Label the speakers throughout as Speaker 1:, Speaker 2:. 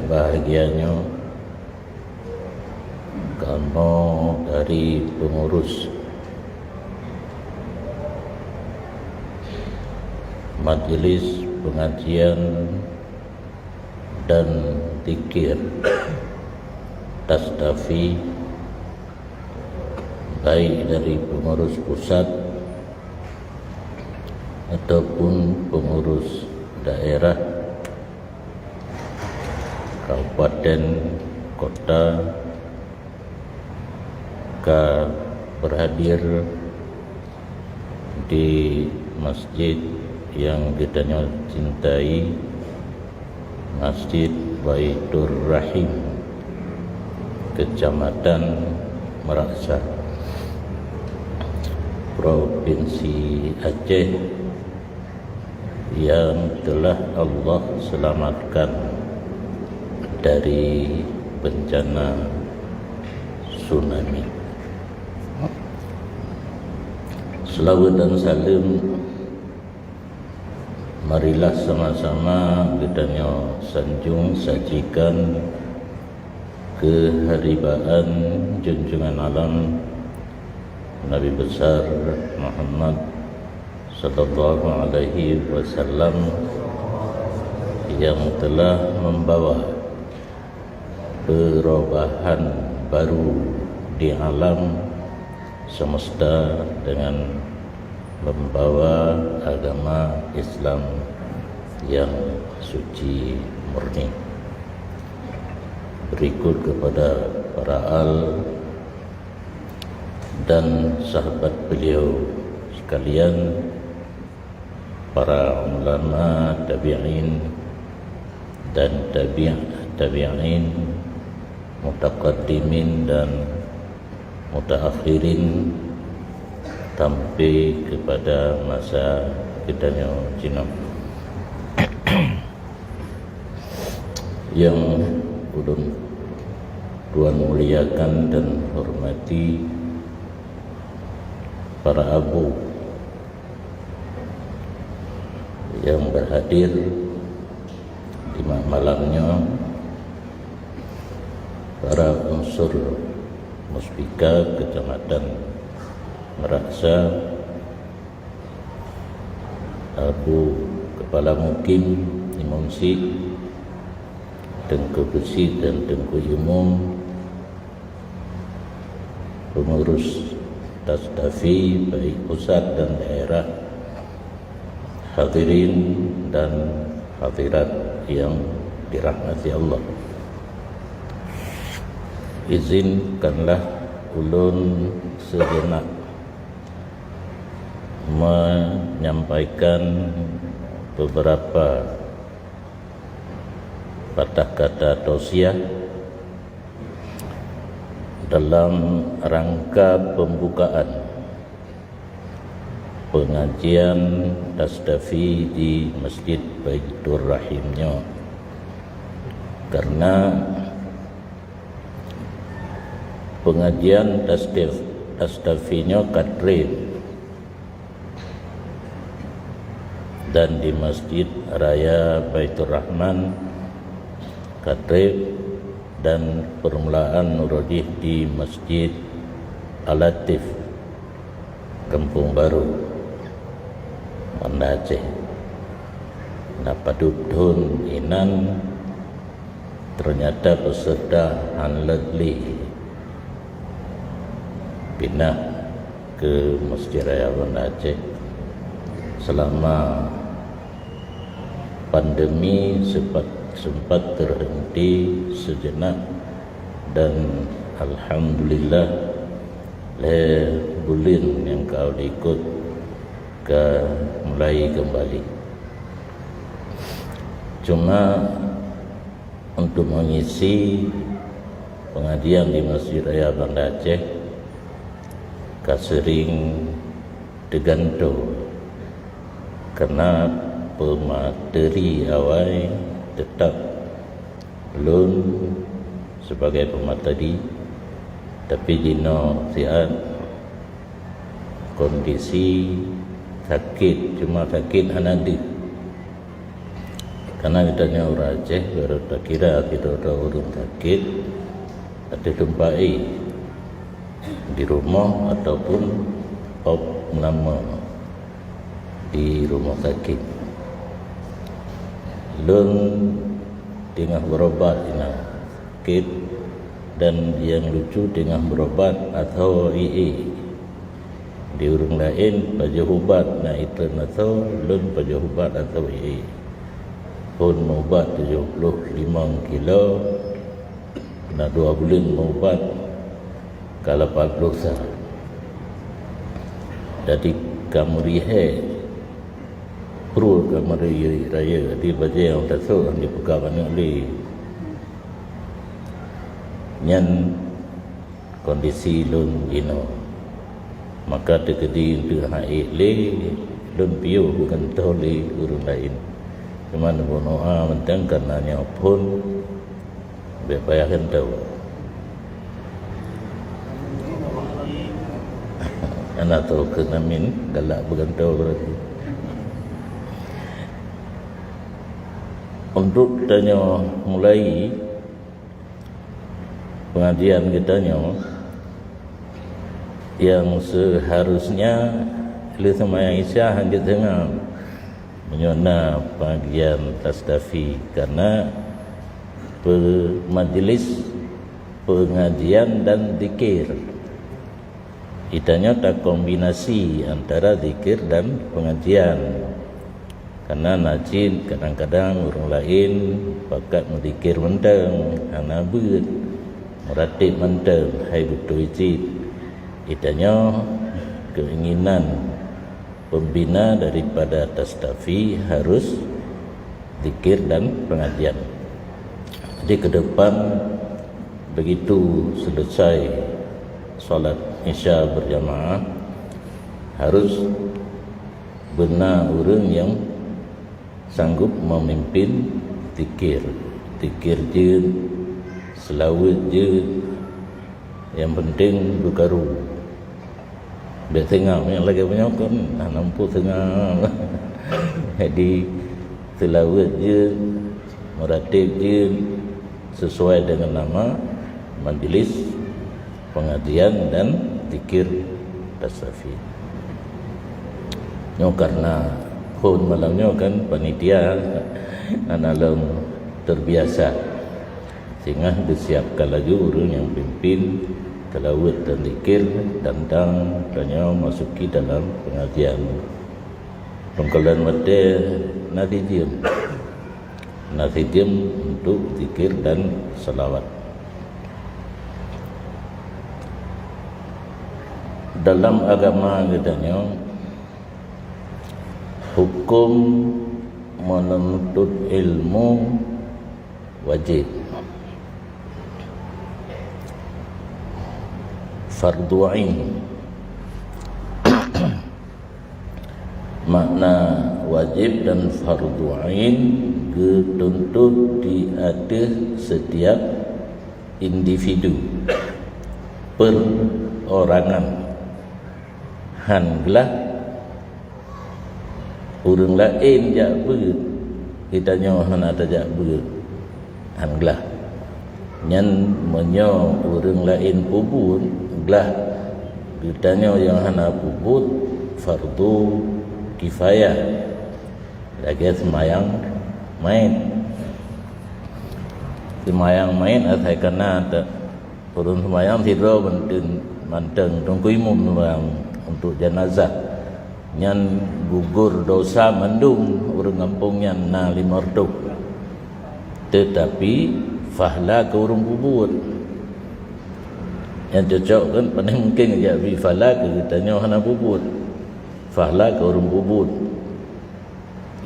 Speaker 1: bahagianya kamu dari pengurus majelis pengajian dan zikir Tasdafi, baik dari pengurus pusat ataupun pengurus daerah, kabupaten, kota, berhadir di masjid yang kita cintai, Masjid Baitur Rahim, Kecamatan Meraksa, Provinsi Aceh, yang telah Allah selamatkan dari bencana tsunami. Selawat dan salam marilah sama-sama kita sanjung sajikan keharibaan junjungan alam Nabi besar Muhammad sallallahu alaihi wasallam yang telah membawa perubahan baru di alam semesta dengan membawa agama Islam yang suci murni. Berikut kepada para al dan sahabat beliau sekalian, para ulama tabi'in dan tabi'in, mutaqaddimin dan mutaakhirin, sampai kepada masa kita Cina yang ulun tuan muliakan dan hormati para abu yang berhadir di malamnya, para unsur Muspika Kecamatan Meraksa, Abu Kepala Mukim Imam Si, Tengku Besi dan Tengku Umum, pengurus Tasdafi baik pusat dan daerah, hadirin dan hadirat yang dirahmati Allah. Izinkanlah ulun sejenak menyampaikan beberapa patah kata tausiah dalam rangka pembukaan pengajian Tasdafi di Masjid Baitur Rahimnya, karena pengajian Tasdafinya Kadrin dan di Masjid Raya Baitur Rahman Kadrin, dan permulaan Nurodih di Masjid Al-Latif Kampung Baru Banda Aceh. Napadudun inan ternyata peserta Hanladli pindah ke Masjid Raya Banda Aceh selama pandemi sempat terhenti sejenak, dan alhamdulillah bulan yang kau ikut mulai kembali. Cuma untuk mengisi pengajian di Masjid Raya Banda Aceh kasering diganto karena pemateri awal tetap belum sebagai pemateri, tapi dino siat kondisi sakit, cuma sakit anadi Karena kitanya orang Aceh baru tak kira kita ada orang sakit ada jumpai di rumah ataupun nama di rumah sakit. Lun tengah berobat ina sakit, dan yang lucu tengah berobat atau II di orang lain pada ubat na itu atau lun pada ubat atau II pun ubat 75 kilo na 2 bulan ubat kalau 40 sah. Jadi kamu rihe perlu kamu raya di baca yang tasuk di pegangan oleh nyan kondisi lun ino, maka terjadi untuk haid le lun piu bukan toli urun lain. Cuma doa mentang karena nya pun bepayakan tahu. Anak tahu kenamin galak bukan tahu berarti. Untuk tanya mulai pengajian kitanya yang seharusnya oleh semayang Isya hanya tengah menyona pengajian tasdafi, karena majlis pengajian dan zikir itanya tak kombinasi antara zikir dan pengajian. Karena najin kadang-kadang orang lain bakat menzikir menteng, anabut meratib menteng, hai betul ijid. Itanya keinginan pembina daripada tasdafi harus zikir dan pengajian. Jadi ke depan begitu selesai solat Isya berjamaah harus benar orang yang sanggup memimpin zikir je, selawat je, yang penting berkaru. Biar tengah yang lagi banyak kan nampu tengah. Jadi selawat je, meratib je sesuai dengan nama majlis pengajian dan zikir tasawuf. Karena pun malamnya kan panitia analam terbiasa, sehingga disiapkan lagi orang yang pimpin tilawat dan zikir tentang tanya masuki dalam pengajian. Pengkalan mata nasi diam untuk zikir dan salawat. Dalam agama katanya hukum menuntut ilmu wajib, fardu ain. Makna wajib dan fardu ain dituntut di atas setiap individu perorangan. Hanlah orang lain jak ber kitanya han ada jak ber hanlah nyan menyo orang lain pubur glah kitanya yang hana pubur fardu kifayah lagi semayang main atai kena turun semayang tidur manteng tunggu imum untuk jenazah nyan gugur dosa mendung orang kampungnya na 500, tetapi fahla ke orang kubur yang cocok kan paling mungkin aja bi fahla ke kitanya hana kubur, fahla ke orang kubur.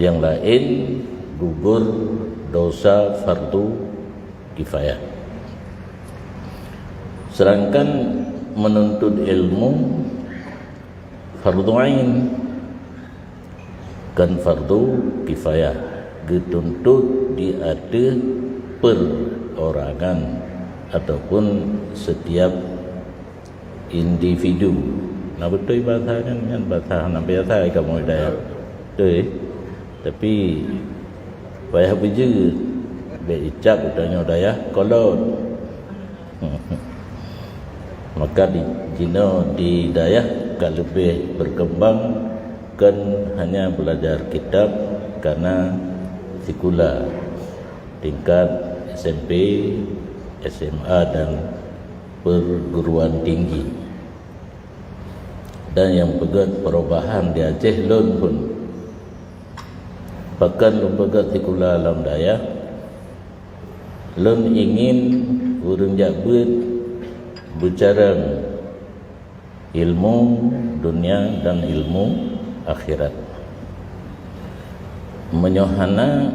Speaker 1: Yang lain gugur dosa fardu kifayah. Sedangkan menuntut ilmu fardu ain kan fardu kifayah dituntut di atas perorangan ataupun setiap individu. Nah betul bahasa kan bahasa nak biasa kamu dah. Betul. Tapi payah berjeut be icap utanya daya kolot. Maka di Cina di Dayak agak lebih berkembang kan hanya belajar kitab karena sekolah tingkat SMP, SMA dan perguruan tinggi. Dan yang pegat perubahan di Aceh lun pun bahkan lun pegat sekolah alam Dayak lun ingin urang jabut bicara ilmu dunia dan ilmu akhirat. Menyohana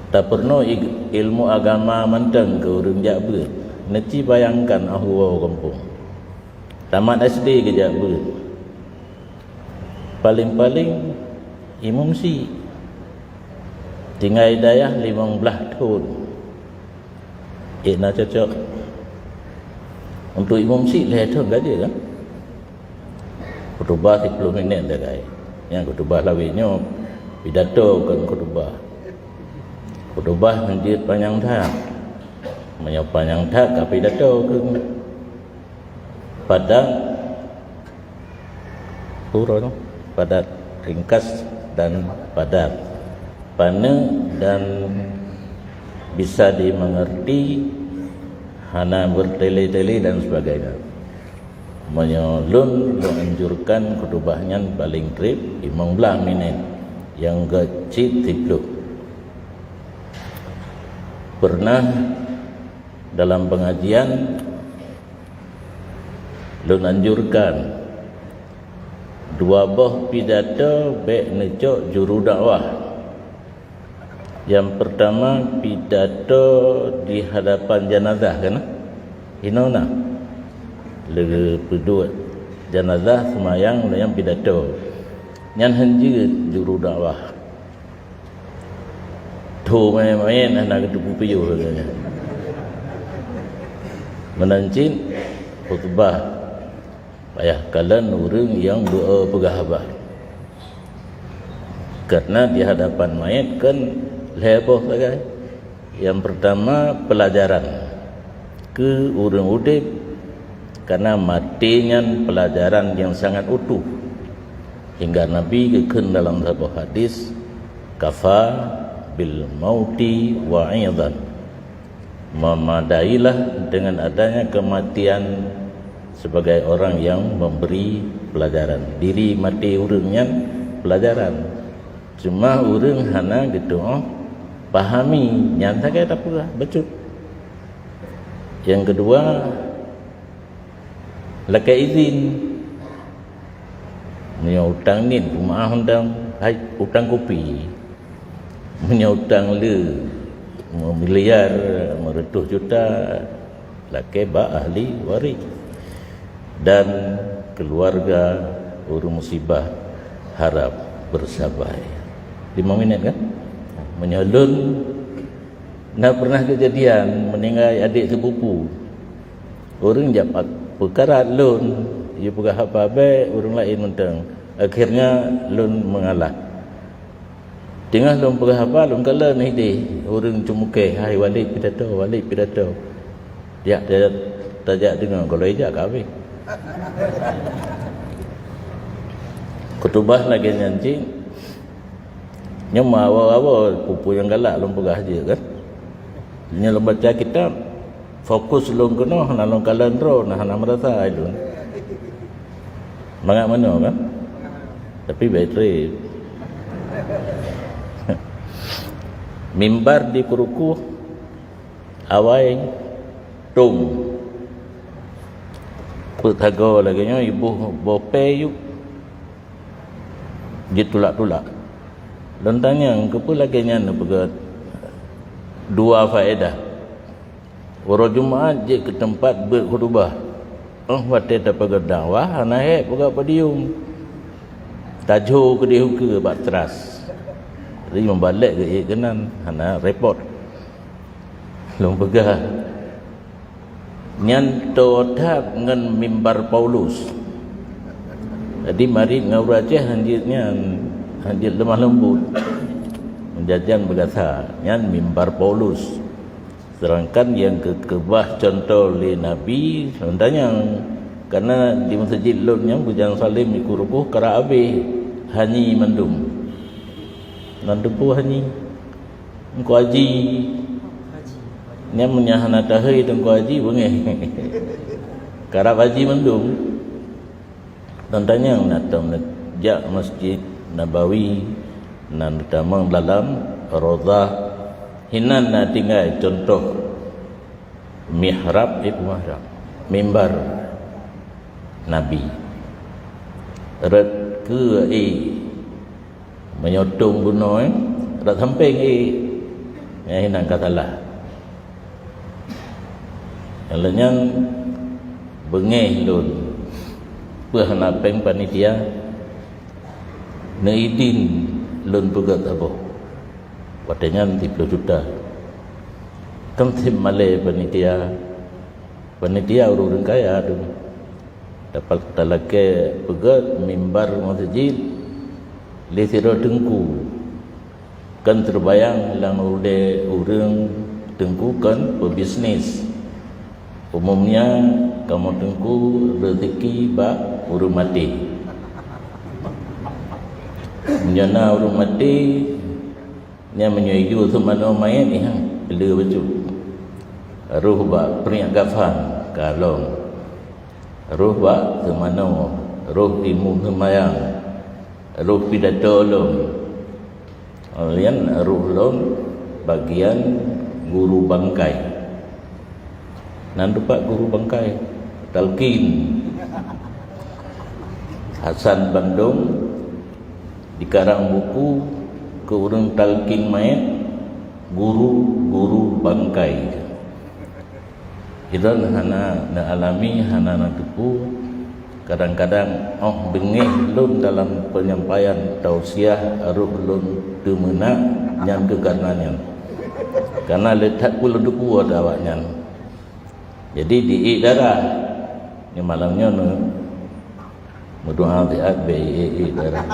Speaker 1: tak perlu ilmu agama mentang ke urang jabut. Nanti bayangkan ahwa kampung. Tamat SD ke jabut. Paling-paling imam si tinggal hidayah 15 tahun. Nak cocok untuk imam si leher gaji kan. Khutbah 10 minit dah guys. Yang khutbah lawinnya pidato kan khutbah. Khutbah menjid panjang tak. Panjang tak ke pidato ke padat huruf padat ringkas dan padat. Pana dan bisa dimengerti, hana bertele-tele dan sebagainya. Menyolun menganjurkan khutbahnya paling trip 15 minit yang gacit 10. Pernah dalam pengajian lun anjurkan 2 buah pidato baik necok juru dakwah. Yang pertama pidato di hadapan jenazah kan? Inona. Lege kedua jenazah semayang yang pidato. Yang henjit juru dakwah. Tu main-main anak ketupu piyu katanya. Menancin khutbah payah kalian orang yang berpegahbah. Karena di hadapan mayat kan leboh saja. Yang pertama pelajaran ke urang udip karena matinya pelajaran yang sangat utuh hingga Nabi kekun dalam sebuah hadis kafa bil mauti wa'idan, memadailah dengan adanya kematian sebagai orang yang memberi pelajaran. Diri mati urangnya pelajaran. Cuma urang hana gitu pahami nyata kayak apa betul. Yang kedua laka izin punya utang ni rumah undang utang kopi punya utang le miliar 100 juta laka ba ahli waris dan keluarga urang musibah harap bersabar. 5 minit kan menyalun. Nak pernah kejadian meninggal adik sepupu orang japat perkara lun ia pegah apa baik orang lain mentang akhirnya lun mengalah tengah lun pegah apa lun kala ni di orang cumuke hai walik pidato dia tajak dengar kalau ijak kami khutbah lagi nyanyi nyama awal-awal pupu yang galak lun pegah je kan nya baca kitab fokus lung kena hana lung kalan ro nah hana merasa lun mangat mana kan tapi bateri mimbar di kuruku awai tung putago lagi nya ibu bope yuk ditulak-tulak dan tanya kepo lagi nya pegat 2 faedah. Orang Jumaat je ke tempat berkhutbah. Wate dapat dakwah naik buka podium. Tajuk ke dia ke bak teras. Jadi membalik ke kenan hana report. Long pegah. Nyan totap ngan mimbar Paulus. Jadi mari ngau Aceh hanjitnya hanjit lemah lembut. jajan berkata yang mimbar Paulus. Sedangkan yang kebah contoh oleh Nabi sebenarnya karena di masjid lutnya bujang salim ikurupuh kara abe hanyi mandum nandupu hanyi engko haji nya menyahana tahai tengko haji bengeh kara haji mandum tentanya natang jak masjid Nabawi nan tamang dalam Raudhah hinan na tinggal contoh mihrab mimbar Nabi red ke menyotong bunuh red samping yang hinan katalah yang bengeh lun pernah peng panitia neidin lun pegat apa padanya 30 juta kan tim Malay panitia urun kaya tu dapat talake pegat mimbar masjid lisiro tengku kan terbayang lang ude urang tengku kan pebisnis umumnya kamu tengku rezeki ba urung mati menjana urung mati nya menyuju tu mana main ni hang bela baju ruh ba peringat gafan kalong ruh ba tu mana ruh ilmu semayang ruh pidato lom alian ruh lom bagian guru bangkai nan dupak guru bangkai talqin Hasan Bandung dikarang buku ke urang talqin mayat guru bangkai idan hana na alami hana na tepu kadang-kadang bengih lun dalam penyampaian tausiah aruh lun temena nyan kekarnanya karena letak pula duku ada awaknya jadi di darah ni malamnya berdoa tiap darah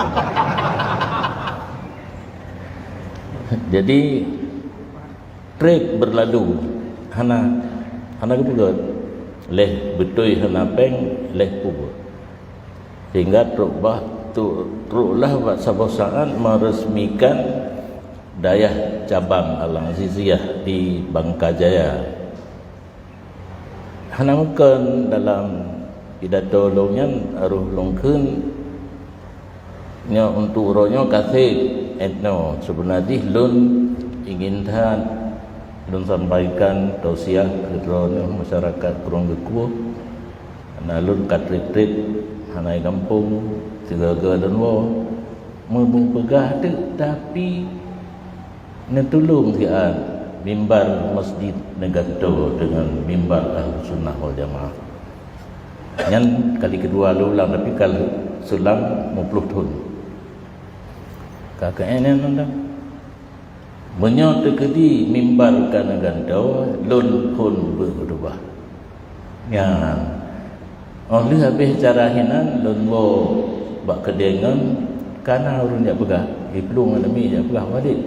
Speaker 1: jadi trip berlalu hana kepugat leh betul hana peng leh pugut sehingga teruklah sabosaan meresmikan dayah cabang Al-Aziziyah di Bangkajaya hana mungkin dalam pidato longnya aruh longkeun nya untuk ronyo kasih etno sebenarnya lun ingin lun sampaikan tausiah kepada masyarakat kurang geku ana lun katrit hanai kampung tiga-tiga dan mebung pegah tu tapi netulung tian mimbar masjid Negato dengan mimbar Ahlus Sunnah wal Jamaah yang kali kedua ulang tapi kalau selang 50 tahun kakaknya nanda menyot kedi mimbar kana gantau lun pun berubah yang oleh habis cara hinan lun wo bak kedengan kana urun jak pegah iplung alami jak pegah wadik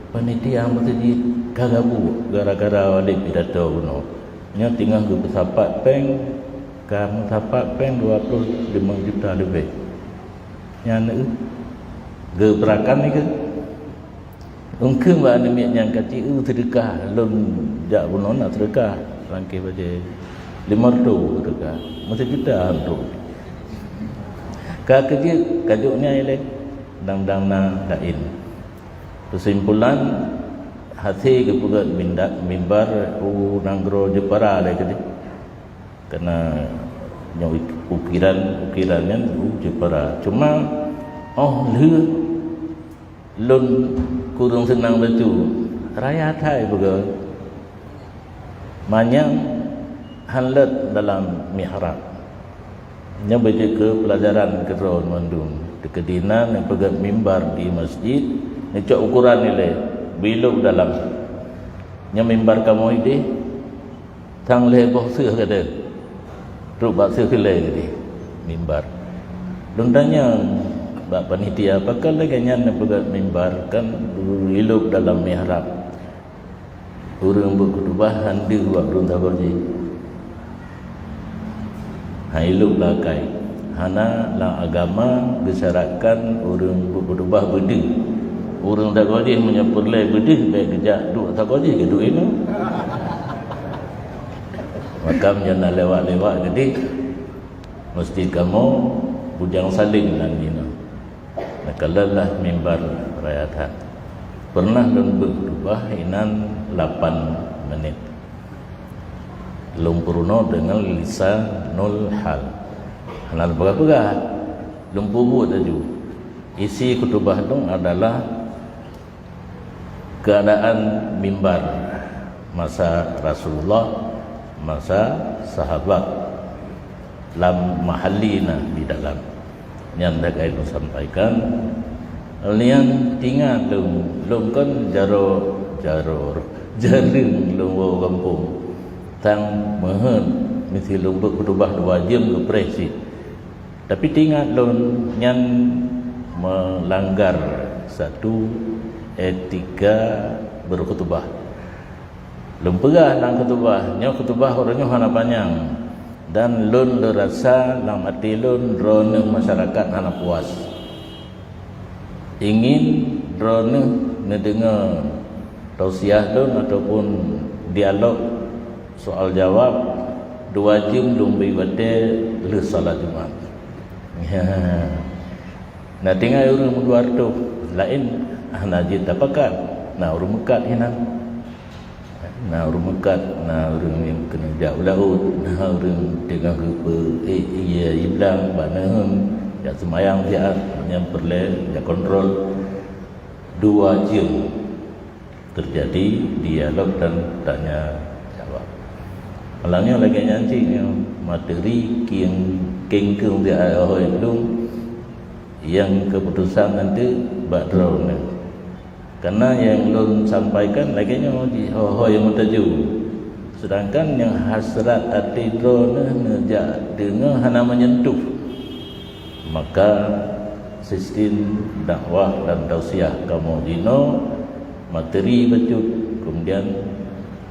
Speaker 1: panitia masjid kagabu gara-gara walik pidato kuno nya tinggal ke pesapat peng kamu tapak pen 25 juta lebih yang gebrakan ni ke mungkin ba ni yang kecil sedekah lun jak buno nak sedekah rangkai baje 500 sedekah mesti juta tu ka kecil kajuknya ile dang na dain kesimpulan hati kepugat mimbar nanggro Jepara ada ke karena ukirannya Jepara cuma lun kurung senang betul raya thai begal banyak hanlat dalam mihrab nya baca ke pelajaran keron mandum dekedinan yang pegang mimbar di masjid ni cak ukuran nilai biluk dalam nya mimbar kamu ini tang leboh seuh kada rubah seuh kelai tadi mimbar dong tanya bak panitia pakal lagi nyan begat mimbar kan hidup dalam mihrab urang berkhutbah handi buat urang tabarji hidup lakai hana lang agama gesarakan urang berkhutbah bedih urang tabarji menyepurlai bedih baik kejak duk tabarji ke duk ini makam jangan lewat-lewat jadi mesti kamu bujang saling nan dina nakalalah mimbar rayatan pernah dan berubah inan 8 menit lumpurno dengan lisanul hal hanal berapa lumpur taju isi khutbah dong adalah keadaan mimbar masa Rasulullah masa sahabat lam mahallina di dalam yang dak air sampaikan lian tinggal lum kan jaror jaring lum kampung tang mehen mesti lum berkhutbah 2 jam ke presi tapi tinggal lum yang melanggar satu etika berkhutbah lum pegah nang khutbah nya khutbah orangnya hana panjang dan lun lerasa dalam hati lun drone masyarakat hana puas ingin drone ngedengar tausiah lun ataupun dialog soal jawab 2 jam lun beribadah le salat Jumat nah tinggal urang luar tu lain najid tapakan nah urang mekat hinan nah urang mekat nah urang yang kena jauh laut nah urang dengan rupa iya iblang banahem jak semayang dia yang perle jak kontrol 2 jam terjadi dialog dan tanya jawab malangnya lagi nyanci yang materi kengkeng dia hoi dum yang keputusan nanti badraun karena yang lun sampaikan lagi ho yang mutaju sedangkan yang hasrat hati drone ngejak dengar hana menyentuh maka sistem dakwah dan tausiah kamu dino materi betul kemudian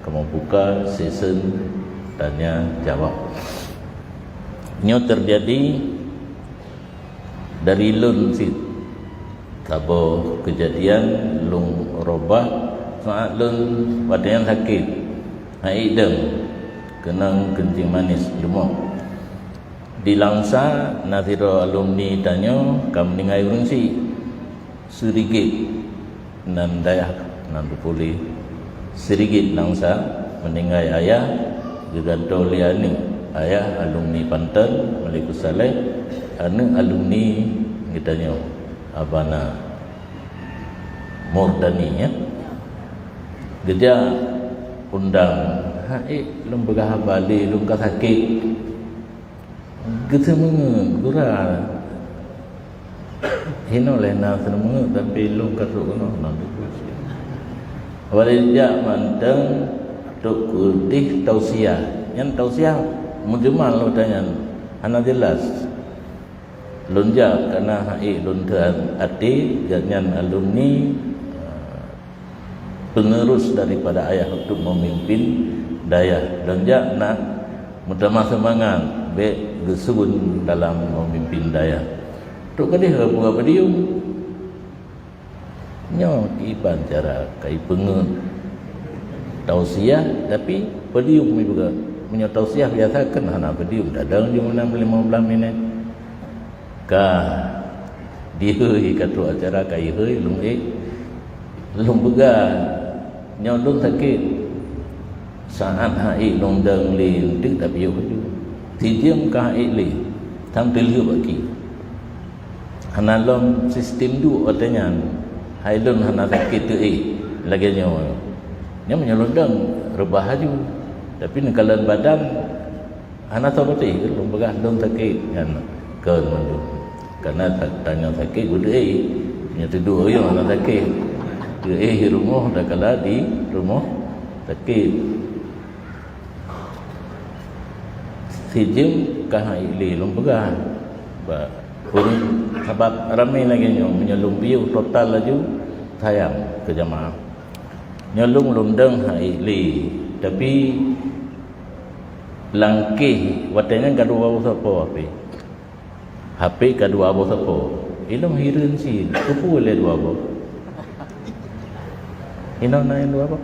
Speaker 1: kamu buka season tanya jawab ini terjadi dari lun sit kabo kejadian lung robah saat lun badan sakit haidem kenang kencing manis demam di Langsa naziro alumni tanya kam ningai urang si serigit nan daya nan puli serigit Langsa meninggai ayah juga doliani ayah alumni Panten Malikus Saleh anu alumni kitanya abana Mordani ya geja undang lum begah bali lum ka sakit gitu mengen gura hino lena seneng tapi lum ka tu no walija manteng tuk kutih tausiah yang tausiah mujmal lo tanya ana jelas lunja karena hai luntan ati jangan alumni penerus daripada ayah untuk memimpin daya lunja nak mudah semangat be gesun dalam memimpin daya tu kadih apa dium nyo iban cara kai pengen tausiah tapi pedium juga punya tausiah biasa kan hana pedium dadang jam 15 minit kah diheuy katu acara kai heuy lung bega nyodong sakit saat hai long dang lin tức tapi yo ju thì diam ka hai li tham tilhu bagi hana lom sistem du otenya hai lon hana sakit tu lagi nyo menyelondang rebah haju tapi nekalan badan hana tahu betul lom bega dong sakit kan keun mandu karena tanya sakit gede nya tidur yo ana sakit di rumah dah kala di rumah sakit sijim kahai li lom bega ba Urung sebab ramai lagi menyelung piu total laju sayang ke jamaah. Nyelung lundeng hai li tapi langkih watanya kadua bau sapa HP kadua bau sapa ilmu hireun si kupu le dua bau ino naik dua bau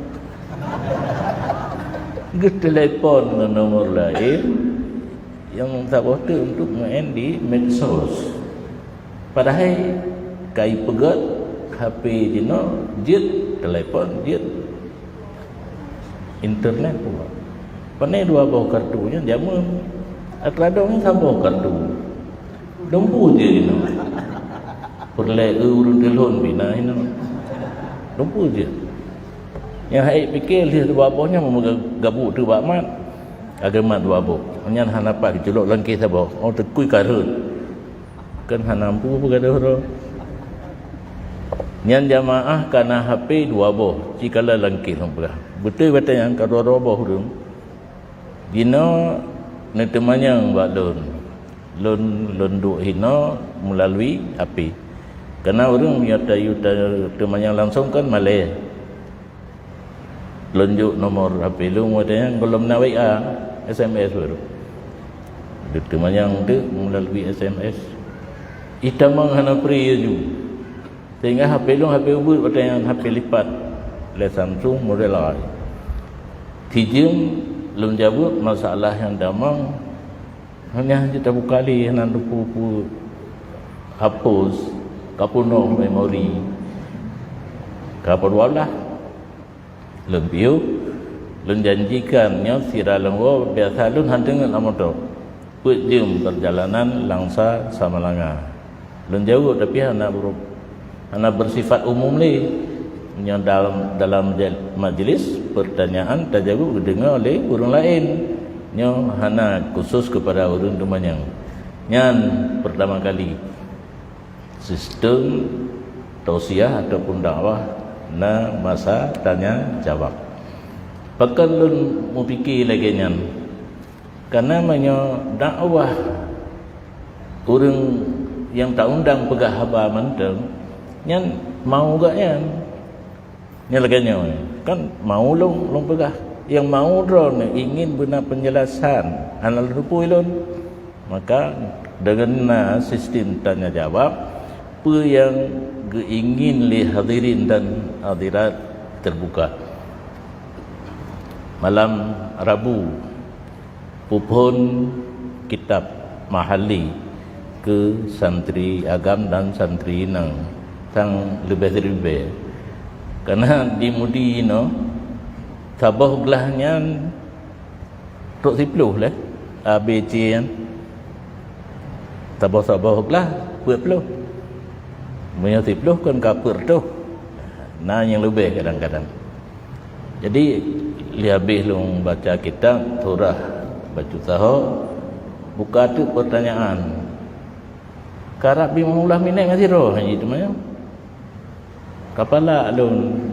Speaker 1: get telepon nomor lain yang tak boleh untuk main di medsos. Padahal kai pegat HP dino jet telepon jet internet pula. Panai dua bawa kartunya jamu atradong sabo kartu. Dompu je dino. Perle urun telefon bina ino. Dompu je. Yang hai pikir dia dua bawanya mau gabuk tu bak mat. Agama dua bau. Nyan hanapak dicelok langkih sabo. Oh tekui karut. Kan hanampu apa kata orang. Nyan jamaah kana HP dua bau. Cikala langkih sampah. Betul betul yang kata dua bau hurung. Dino netemanyang bak lon duk hino melalui HP. Karena orang nyata yuta temanyang langsung kan Malay. Lonjuk nomor HP lu modanya belum nak WA SMS baru. Itu yang tu melalui SMS. Itamang hana pri ju. Sehingga HP lu HP ubud pada yang HP lipat le Samsung model lain. Tijung lum jabut masalah yang damang hanya kita bukali hana lupu hapus kapuno memori. Kapadwalah lempiu lun janjikannya sira lengwo biasa lun handengan amoto pujum perjalanan langsa Samalanga lun jauh tapi hana bersifat umum li yang dalam majlis pertanyaan tajawab didengar oleh orang lain nyo hana khusus kepada orang temanyang nyan pertama kali sistem tausiah ataupun dakwah na masa tanya jawab. Pakan lun mu fikir lagi nyan. Karena menyo dakwah orang yang tak undang pegah haba menteng nyan mau gak nyan. Nyan lagi nyan. Kan mau long pegah. Yang mau drone ingin benar penjelasan anal rupu ilun. Maka dengan sistem tanya jawab apa yang ingin li hadirin dan hadirat terbuka. Malam Rabu pupun kitab mahali ke santri agam dan santri nang sang lebih karena di mudi sabah gelahnya tok 10 lah ABC kan sabah gelah 20 punya 10 kan kapur tu. Nah yang lebih kadang-kadang. Jadi habis long baca kitab surah baca tahu buka tu pertanyaan. Karab bimulah minat ngasih roh haji tu maya. Kapala long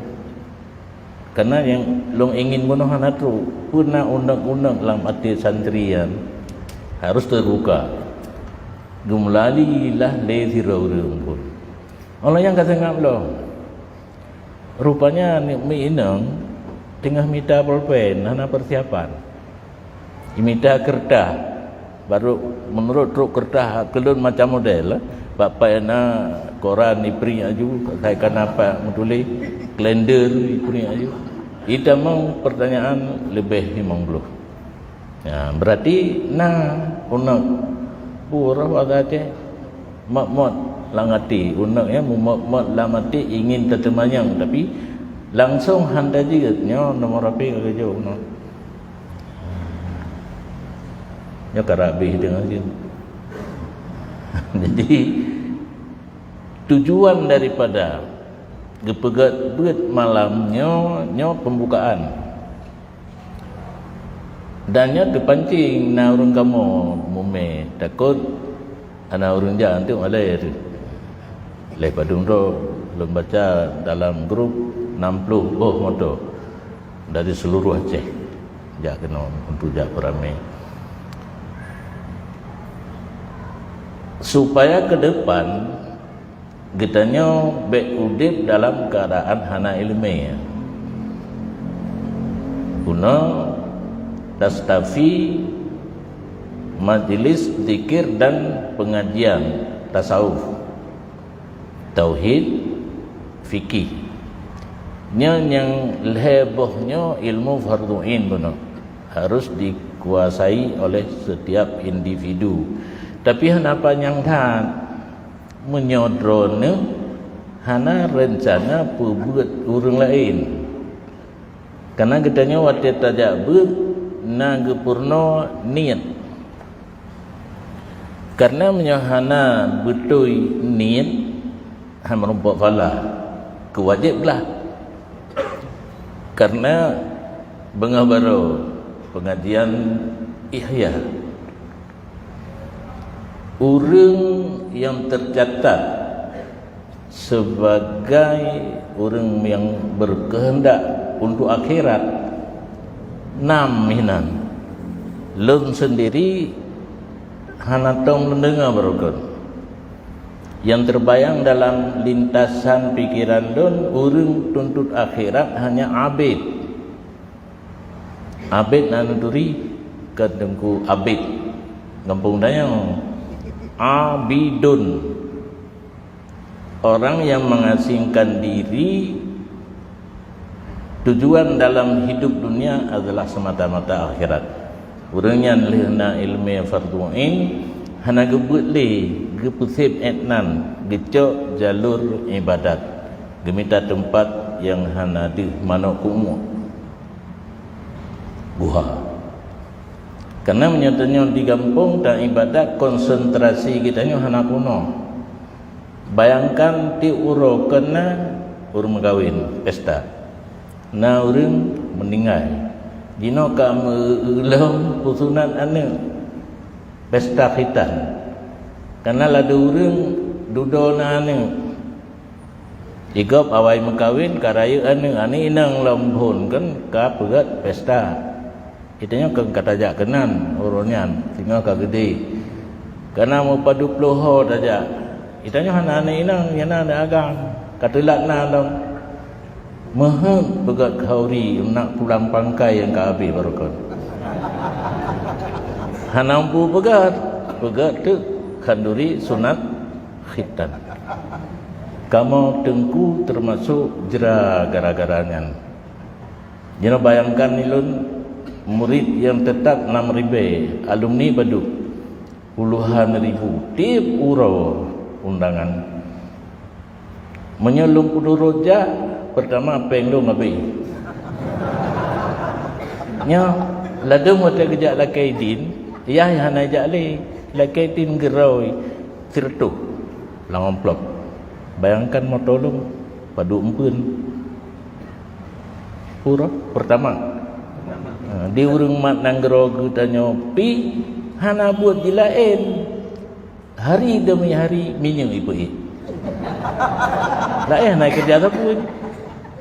Speaker 1: karena yang long ingin bunuh anak tu puna undang-undang dalam arti santrian harus terbuka. Gumlalilah lezi roh pun. Allah yang kata ngap lo. Rupanya mi inang tengah minta pulpen hana persiapan. Minta kertas. Baru menurut truk kertas kelun macam model bapa ena koran ni pri aju saya kan apa mutuli kalender pri aju. Itu memang pertanyaan lebih 50. Ya, berarti unak pura wadate mak langati unaknya mumat lamati ingin tetemanyang tapi langsung handa juga nyo nomor api ke jauh no nyo karabi dengan dia. Jadi tujuan daripada gepegat beut malam nyo pembukaan dan nyo terpancing na urang kamu mume takut ana urang jangan tu malai tu lepas dulu baca dalam grup 60 motor dari seluruh Aceh jak kena untuk jak peramai supaya ke depan getanya baik udip dalam keadaan hana ilmiah guna tastafi majlis zikir dan pengajian tasawuf, tauhid, fikih. Yang lebihnya ilmu fardhu ain benar harus dikuasai oleh setiap individu. Tapi kenapa yang tak menyodrone hana rencana perbuat orang lain. Karena katanya waktu tajabut na gepurno niat. Karena menyahana betul niat han merompak falah kewajiblah. Karena bengabaro pengajian ihya orang yang tercatat sebagai orang yang berkehendak untuk akhirat 6 minan lun sendiri hanatong mendengar berukun yang terbayang dalam lintasan pikiran don orang tuntut akhirat hanya abid nanuturi kadengku abid kampung dayang abidun orang yang mengasingkan diri tujuan dalam hidup dunia adalah semata-mata akhirat. Orang yang lehna ilmu fardhu ain hana gebut le gepusip etnan gecok jalur ibadat gemita tempat yang hana di mana kumu buha. Karena menyatanya di kampung dan ibadat konsentrasi kitanya hana kuno. Bayangkan ti uro kena urang megawin pesta. Na urang meninggal. Dino kamu ulang pusunan ane pesta khitan. Karena lada urang dudona ane. Igop awai megawin karaya ane inang lambun kan ka pegat pesta. Itanya kan kata jak kenan uronyan tinggal ka gede. Karena mau padu ploho saja. Itanya hana ane inang yana ada agang katelak na long. Mahal pegat kauri nak pulang pangkai yang ka abi barokon. Hanampu pegat tu kanduri sunat khitan. Kamu tengku termasuk jera gara-garanya. Jangan bayangkan ilun murid yang tetap 6.000 alumni baduk puluhan ribu tiap uro undangan menyelum kudu roja pertama peng dong abi nya ladung wata gejak lakai din ya hana jale lakai din geroi sirtu langomplop bayangkan mau tolong padu empun pura pertama di urang mat nanggero tanya pi hana buat jilain hari demi hari minyak ibu lain naik kerja pun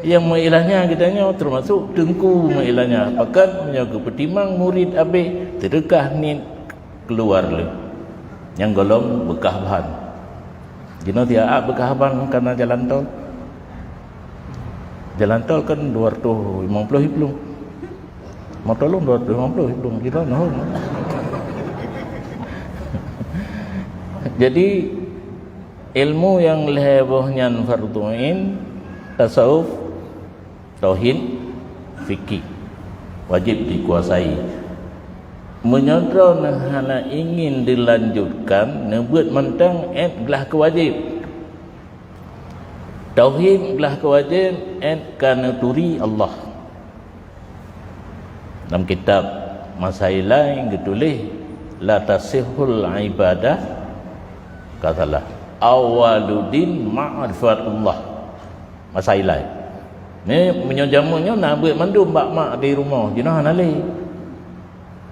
Speaker 1: yang mengilahnya kitanya termasuk tengku mengilahnya pakat menjaga petimang murid abe terkah ni keluar le yang golong bekah bahan jino dia bekah bahan karena jalan tol kan 250 hiplung mau tolong 250 hiplung kita noh. Jadi ilmu yang lehebohnya fardhu ain tasawuf tauhid fikih wajib dikuasai. Menyodron hana ingin dilanjutkan nebuat mentang gelah kewajib. Tauhid gelah kewajib karena turi Allah. Dalam kitab Masailah yang ditulis la tasihul ibadah katalah awaludin ma'rifatullah Masailah. Ni menyojamunya nak buat mandu mak di rumah jenah nalih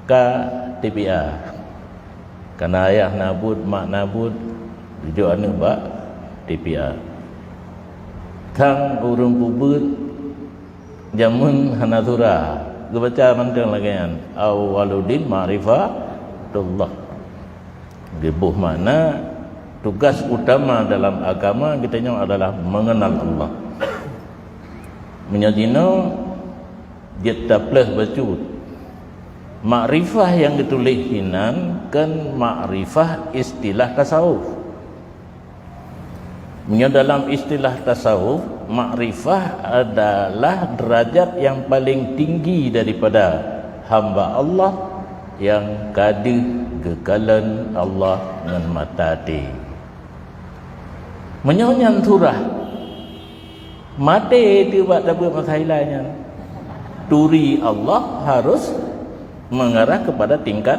Speaker 1: ka TPA. Karena ayah nabud mak nabud duduk anu bak TPA. Tang urang pubut jamun hanatura gebaca manteng lagi kan awaludin ma'rifatullah. Gebuh mana tugas utama dalam agama kita adalah mengenal Allah. Menyadino dia taplah baju makrifah yang ditulis hinan kan makrifah istilah tasawuf. Dalam istilah tasawuf, makrifah adalah derajat yang paling tinggi daripada hamba Allah yang kadih kekalan Allah dengan mata hati. Menyonyan surah mati itu buat apa masalahnya. Turi Allah harus mengarah kepada tingkat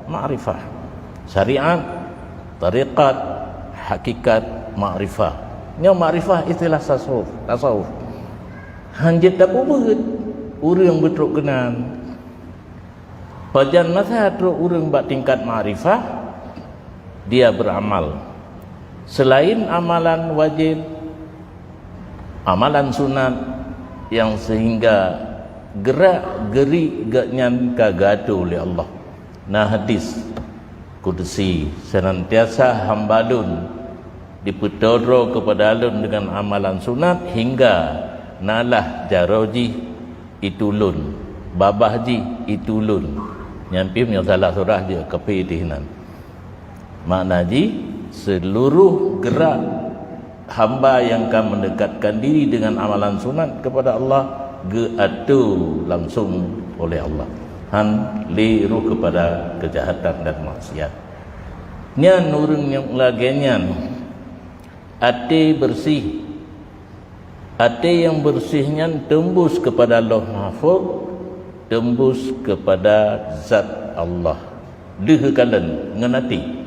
Speaker 1: makrifah. Syariat, tariqat, hakikat, makrifah. Ini makrifah istilah tasawuf. Hanjit tak ubud urang betruk kenan. Pajan masa truk urang bak tingkat makrifah, dia beramal. Selain amalan wajib, amalan sunat yang sehingga gerak geri gaknyan kagadu oleh Allah. Nah hadis kudusi senantiasa hambalun dipetodro kepada alun dengan amalan sunat hingga nalah jaroji itulun babahji itulun nyampi salah surah je kepitinan. Maknaji seluruh gerak hamba yang akan mendekatkan diri dengan amalan sunat kepada Allah geatu langsung oleh Allah. Han liru kepada kejahatan dan maksiat. Nyan urang yang lagenyan ati bersih. Ati yang bersihnya tembus kepada Allah Mahfuz, tembus kepada zat Allah. Dehekalan ngenati.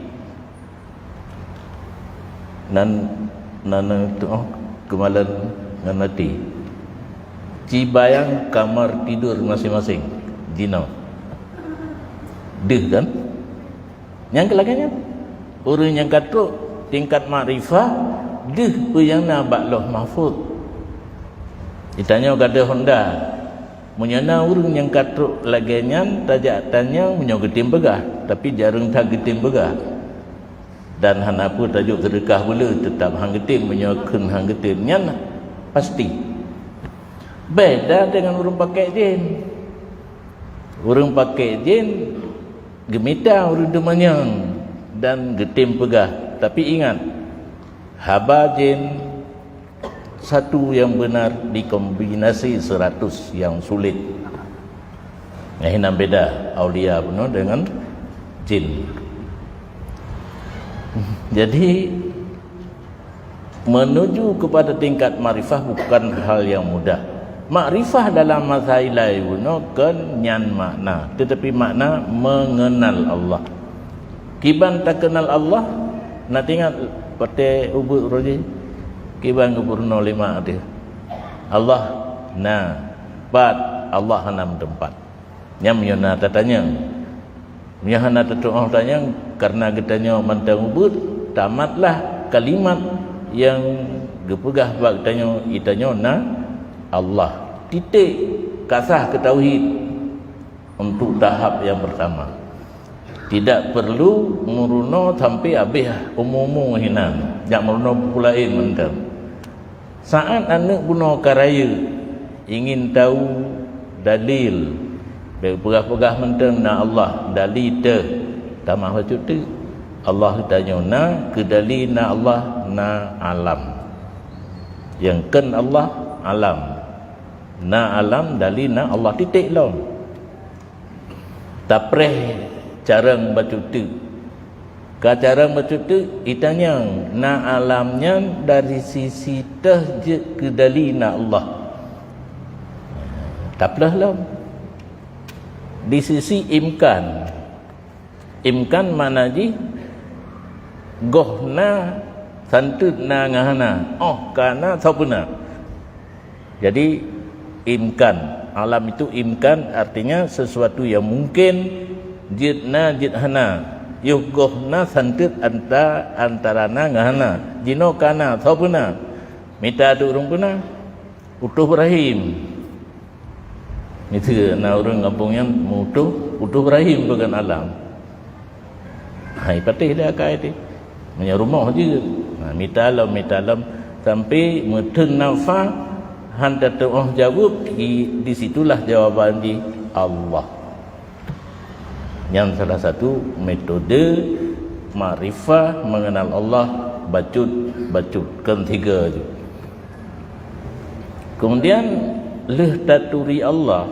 Speaker 1: Nan kemalan ngenati. Cibayang kamar tidur masing-masing jino. Deh kan? Yang kelakanya orang yang katuk tingkat makrifah deh yang nabak loh mahfuz. Ditanya gada Honda. Menyana orang yang katuk laginya tajak tanya menyogetim begah, tapi jarang tak getim begah. Dan hanapu tajuk sedekah pula tetap hang getim menyogen hang getim nyan pasti. Beda dengan orang pakai jin. Orang pakai jin gemita orang demanyang dan getim pegah. Tapi ingat, haba jin satu yang benar dikombinasi 100 yang sulit. Ini beda aulia penuh dengan jin. Jadi menuju kepada tingkat makrifah bukan hal yang mudah. Makrifah dalam masail kan nyan makna, tetapi makna mengenal Allah. Kiban tak kenal Allah, nak ingat pada ubud roji. Kiban gubernur 5 dia. Allah na bat Allah enam tempat. Nyam yona tatanya. Nyahana tetuah tanya karena getanya mantang ubud tamatlah kalimat yang gepegah bak tanya itanya na Allah. Titik kasah ke tauhid untuk tahap yang pertama. Tidak perlu muruno sampai habis umum-umum hinan. Jak muruno pulain mentang. Saat anak guna karaya ingin tahu dalil dari pegah-pegah mentang na Allah dalil te tamah baca tu Allah tanya na ke dalil na Allah na alam. Yang kan Allah alam. Na alam dalil na Allah titik lah. Tapreh carang baca tu. Ka carang baca tu itanya na alamnya dari sisi je ke dalil na Allah. Taplah lah. Di sisi imkan. Imkan mana ji? Gohna santut na ngahana. Oh kana saupuna. Jadi imkan. Alam itu imkan artinya sesuatu yang mungkin jidna jidhana. Yugohna santut antarana ngahana. Jino kana saupuna. Mita durung puna. Utuh rahim. Itu na orang kampungnya utuh rahim bukan alam. Hai patih dah kai ti. punya rumah je. Mitalam sampai meten nafas hanta tuah jawab di situlah jawapan di Allah. Yang salah satu metode makrifah mengenal Allah bacutkan 3 je. Kemudian leh taturi Allah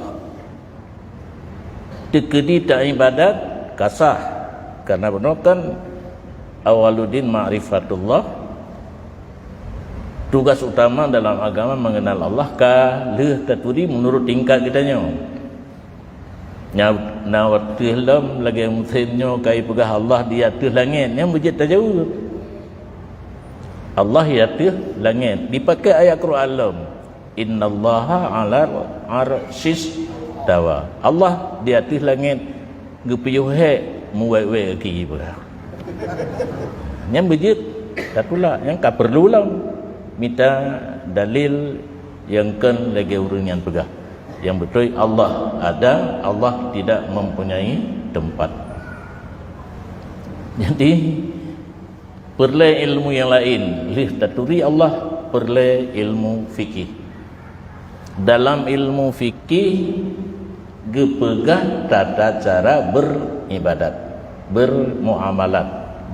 Speaker 1: tekedi tak ibadat kasah, karena benar kan awaluddin ma'rifatullah, tugas utama dalam agama mengenal Allah ka leh taturi menurut tingkat kitanya. Na waktu lam lagi muslimnya kai pegah Allah di atas langit yang berjet tak jauh. Allah di atas langit dipakai ayat Quran lam. Innallaha 'alal 'arsyis tawa. Allah di atas langit gepiyuh muwai-wai ki pegah. Yang berjet tak pula yang ka perlu lam minta dalil yang kan lagi urang yang pegah. Yang betul Allah ada, Allah tidak mempunyai tempat. Jadi perlu ilmu yang lain, lih taturi Allah, perlu ilmu fikih. Dalam ilmu fikih gepegah tata cara beribadat, bermuamalat,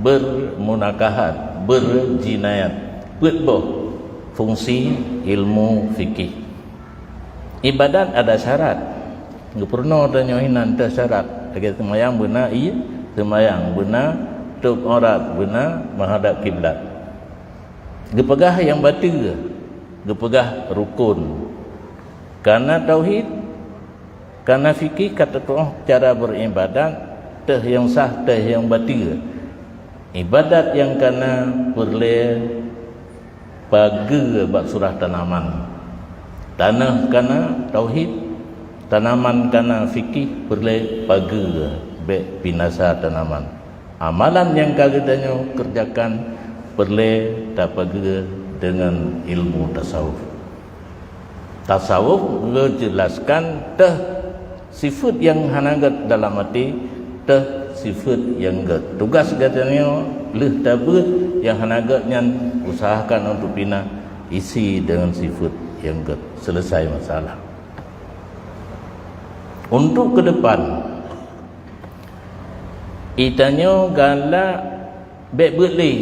Speaker 1: bermunakahat, berjinayat. Betboh fungsi ilmu fikih. Ibadat ada syarat. Enggak pernah tanya hinan ada syarat. Lagi semayang benar iya, semayang benar tuk aurat, benar menghadap kiblat. Gepegah yang batil, gepegah rukun. Karena tauhid, karena fikih kata tuah cara beribadat teh yang sah, teh yang batil. Ibadat yang kana perle pagi bak surah tanaman. Tanah kana tauhid, tanaman kana fikih perle pagi be binasa tanaman. Amalan yang kagedanya kerjakan perle tak pagi dengan ilmu tasawuf. Tasawuf menjelaskan teh sifat yang hanagat dalam hati, teh sifat yang get. Tugas katanya leh tabut yang hanagatnya usahakan untuk bina isi dengan sifat yang get. Selesai masalah. Untuk ke depan itanya galak baik berli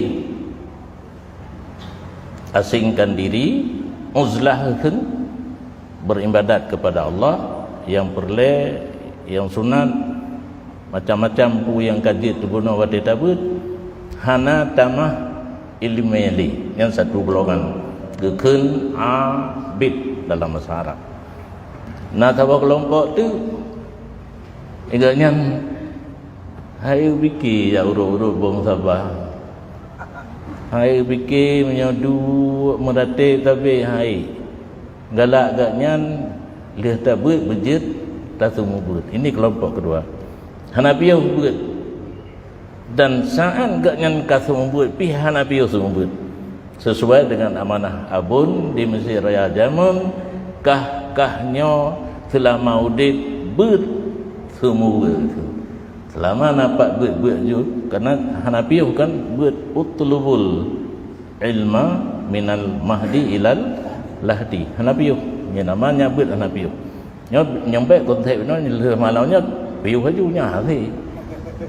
Speaker 1: asingkan diri, uzlahkan beribadat kepada Allah, yang perle, yang sunat, macam-macam pu yang kaji tu guna wadi tabut, hana tamah ilmiali yang satu golongan gekun abid dalam bahasa Arab. Nah tahu kelompok tu agaknya hai fikir ya urut-urut bong Sabah. Hai fikir menyodu merate tapi hai galak agaknya leh tabut berjet tasum but. Ini kelompok kedua. Hanafiyah but. Dan saat agaknya kasum but pi Hanafiyah sumut. Sesuai dengan amanah abun di Mesir Raya Jamun, kahnya selama udit ber semua itu. Selama nampak ber je, karena Hanafiyah kan ber utlubul ilma minal mahdi ilal lahdi. Hanafiyah yang namanya ber Hanafiyah. Nyampe konsep nó malaunya piu hajunya hari.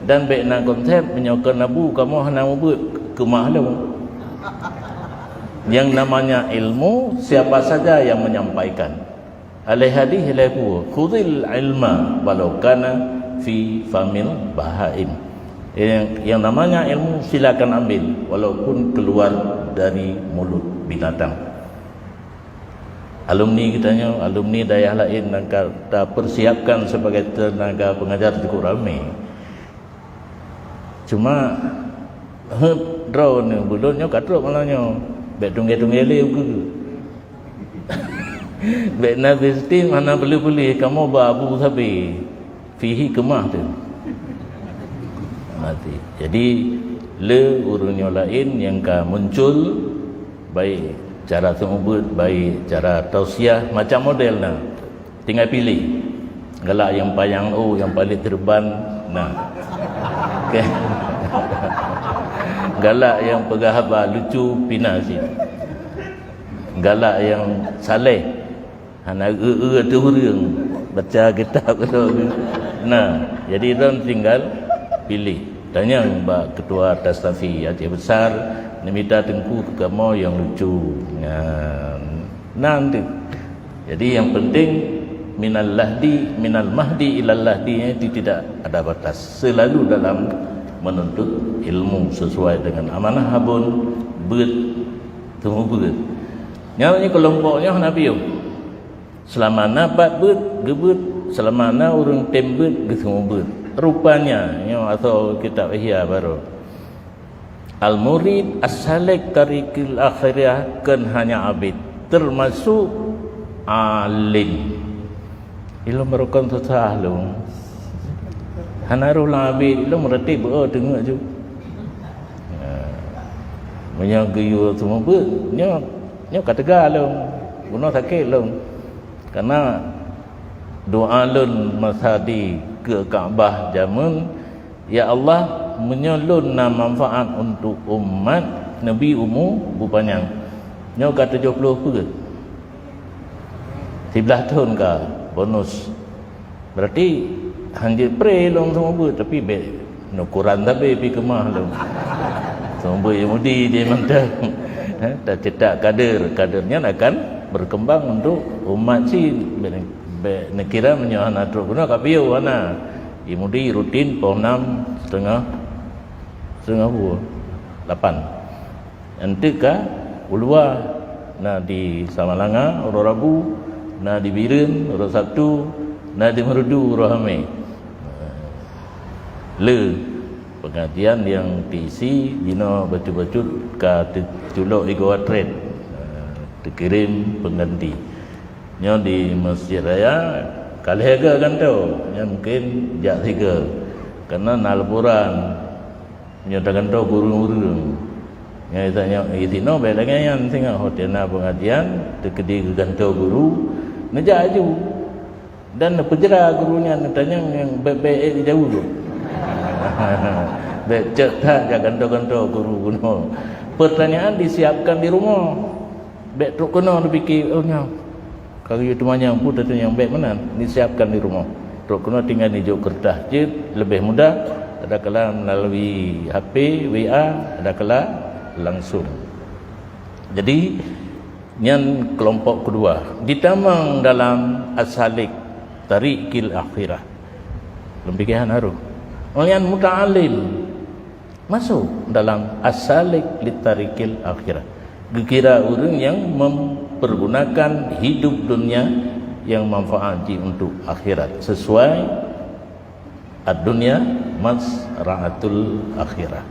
Speaker 1: Dan baik na konsep menyokan nabu kamu hanamu ber kemah dah. Yang namanya ilmu siapa saja yang menyampaikan. Alai hadis lahu khudhil ilma walau kana fi famil bahaim. Yang namanya ilmu silakan ambil walaupun keluar dari mulut binatang. Alumni kitanya, alumni dayah lain yang kita persiapkan sebagai tenaga pengajar cukup ramai. Cuma drone bulunnya katruk malahnya. Bek tunggai-tunggai le bek nabisti mana beli-beli kamu babu sabi fihi kemah tu mati. Jadi le urunnya lain yang ka muncul baik cara sumut, baik cara tausiah, macam modelnya tinggal pilih galak yang payang yang paling terban nah okay. Galak yang pegang habar lucu pindah situ. Galak yang saleh hana tu hurung baca kitab tu. Nah, jadi don tinggal pilih. Tanya Mbak Ketua Tastafi Aceh Besar, minta Tengku Kekamo yang lucu. Nanti. Jadi yang penting minal mahdi ilal lahdi itu tidak ada batas. Selalu dalam menuntut ilmu sesuai dengan amanah habun temu beut. Nyanya kelompoknya Nabi yo. Selama nabat gebut, selama na urang tembut getemu beut. Rupanya atau kitab Ihya baru. Al-murid as-salik tarikil akhirah kan hanya abid, termasuk alim. Ilmu merukan susah lu. Hanarul abid lu mereti tengok je. Menyagiu semua nyo kataga lu. Guna sakit lu. Karena doa lun masadi ke Kaabah jamun, ya Allah menyolunna manfaat untuk umat Nabi bupanyang. Nyo kata 70 pun. 11 tahun ke bonus. Berarti hanjir pray long semua bu, tapi no Quran tapi pi kemah long. Semua Yahudi dia mantap. Dah cetak kadernya akan berkembang untuk umat si nekira menyohan atruk guna kapiu ana. Yahudi rutin pukul 6 setengah 8. Nanti ka ulua na di Samalanga Oro Rabu, na di Biren Oro Sabtu, na di Merdu Oro Hame. Pengajian yang diisi dino betul-betul ka tulok Igo Atret, dikirim pengganti nyo di Masjid Raya Kalhega kan tu yang mungkin jak 3 karena nalburan nyo dagan tu guru-guru nya itanya itino belangan singa hotelna pengajian tekedi ganto guru ngejak aju dan pejera gurunya tanya yang baik-baik jauh tu. Becek tak ganto-ganto guru kuno. Pertanyaan disiapkan di rumah. Bek truk kuno dipikir nya. Kalau itu yang pun tanya yang baik mana disiapkan di rumah. Truk kuno tinggal hijau kertas je lebih mudah. Ada kala melalui HP, WA, ada kala langsung. Jadi yang kelompok kedua ditamang dalam as-salik tariqil akhirah. Lempikihan haru. Yang muta'alim masuk dalam as-salik litarikil akhirah. Kira orang yang mempergunakan hidup dunia yang manfaat untuk akhirat sesuai ad-dunya masra'atul akhirah.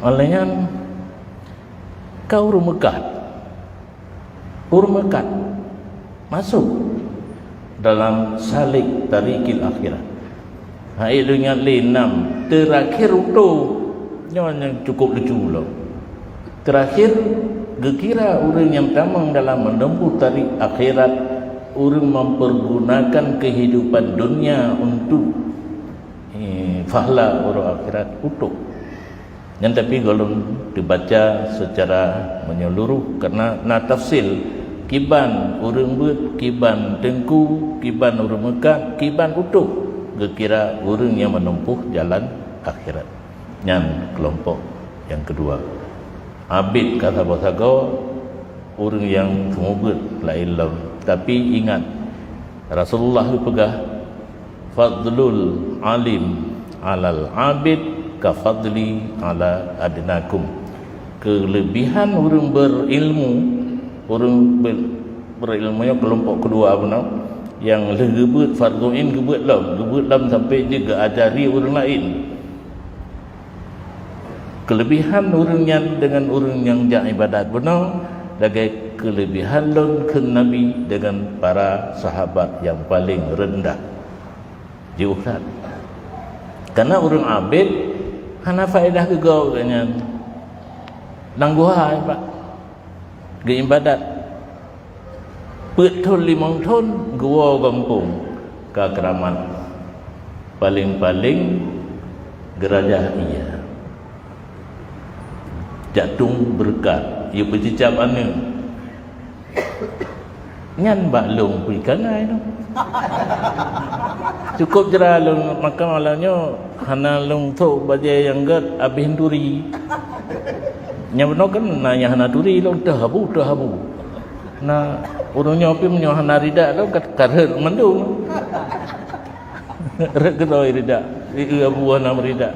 Speaker 1: Olehnya kau Urmekat masuk dalam salik tarikil akhirah. Hai dengan lenam terakhir tu yang cukup lucu loh. Terakhir gekira orang yang tamang dalam menempuh tarik akhirat, orang mempergunakan kehidupan dunia untuk fahla orang akhirat utuh. Yang tapi kalau dibaca secara menyeluruh karena tafsil kiban orang buat, kiban Tengku, kiban orang Mekah, kiban utuh. Kira orang yang menempuh jalan akhirat. Yang kelompok yang kedua abid kata basago orang yang semubut la ilam. Tapi ingat Rasulullah pegah fadlul alim alal abid ka fadli ala adnakum. Kelebihan orang berilmu, orang berilmunya kelompok kedua apa nama yang gebut farduin gebut lam sampai juga ajari orang lain. Kelebihan orang yang dengan orang yang jak ibadat benar lagi kelebihan lon ke Nabi dengan para sahabat yang paling rendah jauhan. Karena orang abid hana faedah ke kau dengan nangguhai pak ke ibadat betul 5 tahun gua kampung ke keramat paling-paling gerajah iya jatung berkat ia bercicap ane nyan baklung pui kanai tu cukup jera lung maka malahnya hana lung tu bajai yang gat abih duri nya benar kan nanya hana duri lung dah habu na urungnya api menyo hana rida tu karher mendung rek kedoi rida abu hana rida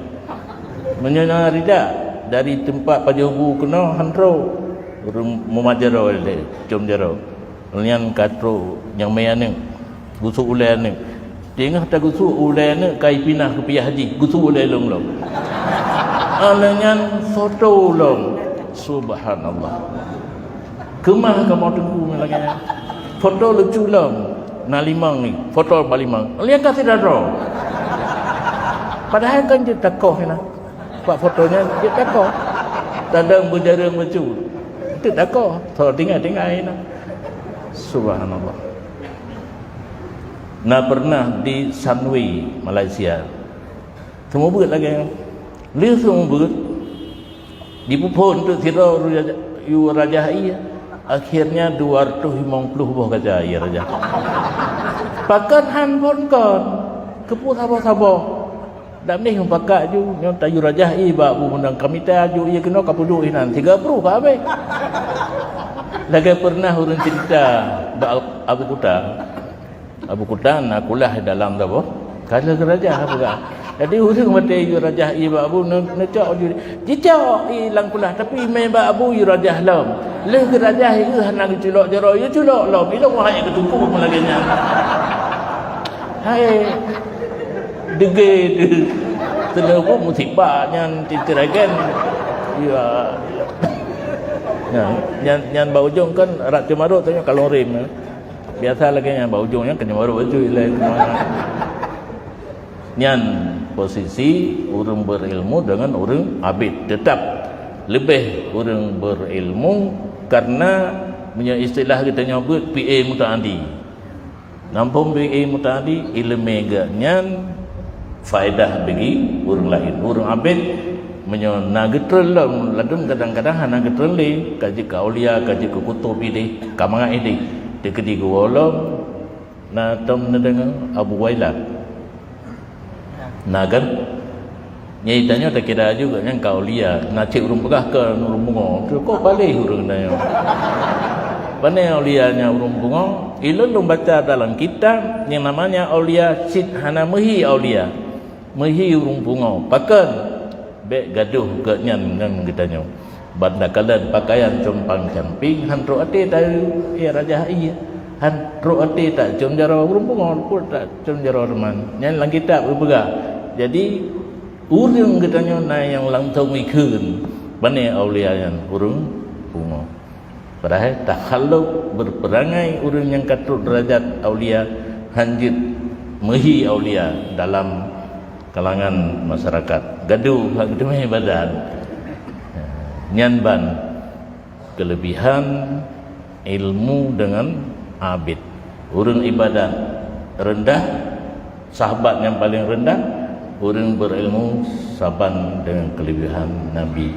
Speaker 1: menyo hana rida dari tempat pajubu kena handro urung memajaro le jom jaro lian katro yang mayane gusuk ulan ni tengah tak gusuk ulan ni kai pinah ke pihak haji gusuk ulan long alanyan foto long subhanallah kemah kamu tunggu lagi foto lucu long na limang ni foto balimang lian kasih daro padahal kan dia takoh na pak fotonya dia takoh tadang berjarang lucu itu takoh so tinggal na subhanallah. Nah pernah di Sunway Malaysia semua berat lagi dia semua berat di pupun tu sira yu raja iya akhirnya 250 buah kaca ya raja pakan handphone kon kepu sabar-sabar dak ni pakak ju nyo tayu raja i ba bu undang kami taju ia kena kapudu inan 30 pak habis lagi pernah urang cerita Abu Kuta nakulah dalam apa kala raja apa jadi urang mate yu raja i ba abu necok ju cicok ilang kulah tapi me ba abu yu raja lam le raja i hana culok jero yu culok lam ilong hai ketuku melaganya hai dege telepo musibah nyan titiragan ya nyan bau ujung kan rat cemaruk tanya kalau rim biasa lagi yang bau ujungnya kena baru baju lain nyan posisi orang berilmu dengan orang abid tetap lebih orang berilmu karena punya istilah kita nyebut PA mutaaddi nampung PA mutaaddi ilmu nyan faedah bagi orang lain orang abid menyo nagetrel ladum kadang-kadang hana getrel le kaji kaulia kaji ke kutub ide kamanga ide de kedi golom na tom nadang Abu Wailah nagan nyai tanya tak kira juga yang kaulia na cik urung pegah ke urung bungo tu kok balik urung nayo pane aulianya urung bungo ilun baca dalam kitab yang namanya aulia sid hana mehi aulia mehi urung bungo pakan bek gaduh ke nyan kitanya banda kalan pakaian compang camping handro ate tahu ya raja iya handro ate tak com jaro rumpung pun tak com jaro teman nyan lang kitab berpegah jadi urang kitanya na yang langtong ikun bane aulia yang urung bungo padahal takhalluq berperangai urang yang katut derajat aulia hanjit mehi aulia dalam kalangan masyarakat gaduh demi badan nyanban kelebihan ilmu dengan abid urang ibadat rendah sahabat yang paling rendah urang berilmu saban dengan kelebihan nabi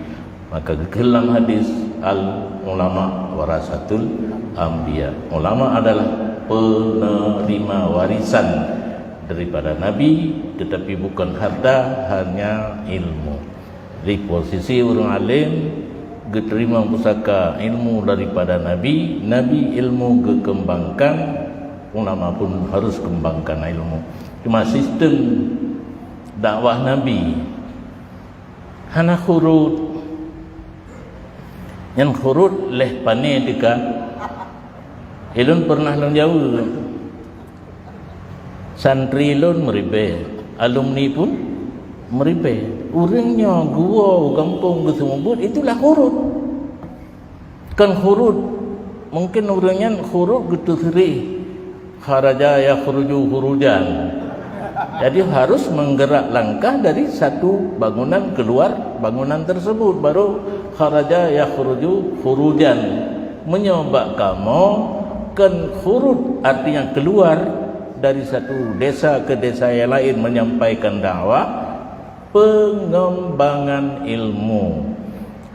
Speaker 1: maka dalam hadis al ulama warasatul anbiya ulama adalah penerima warisan daripada Nabi tetapi bukan harta hanya ilmu di posisi orang alim diterima pusaka ilmu daripada Nabi ilmu dikembangkan ulama pun harus kembangkan ilmu cuma sistem dakwah Nabi hana khurut yang khurut leh pane dika ilun pernah lang jauh santri lun meribe alumni pun meribe urangnya gua kampung ke semua itulah khurut kan khurut mungkin urangnya khurut gitu seri kharaja ya khuruju khurujan jadi harus menggerak langkah dari satu bangunan keluar bangunan tersebut baru kharaja ya khuruju khurujan menyobak kamu kan khurut artinya keluar dari satu desa ke desa yang lain menyampaikan dakwah pengembangan ilmu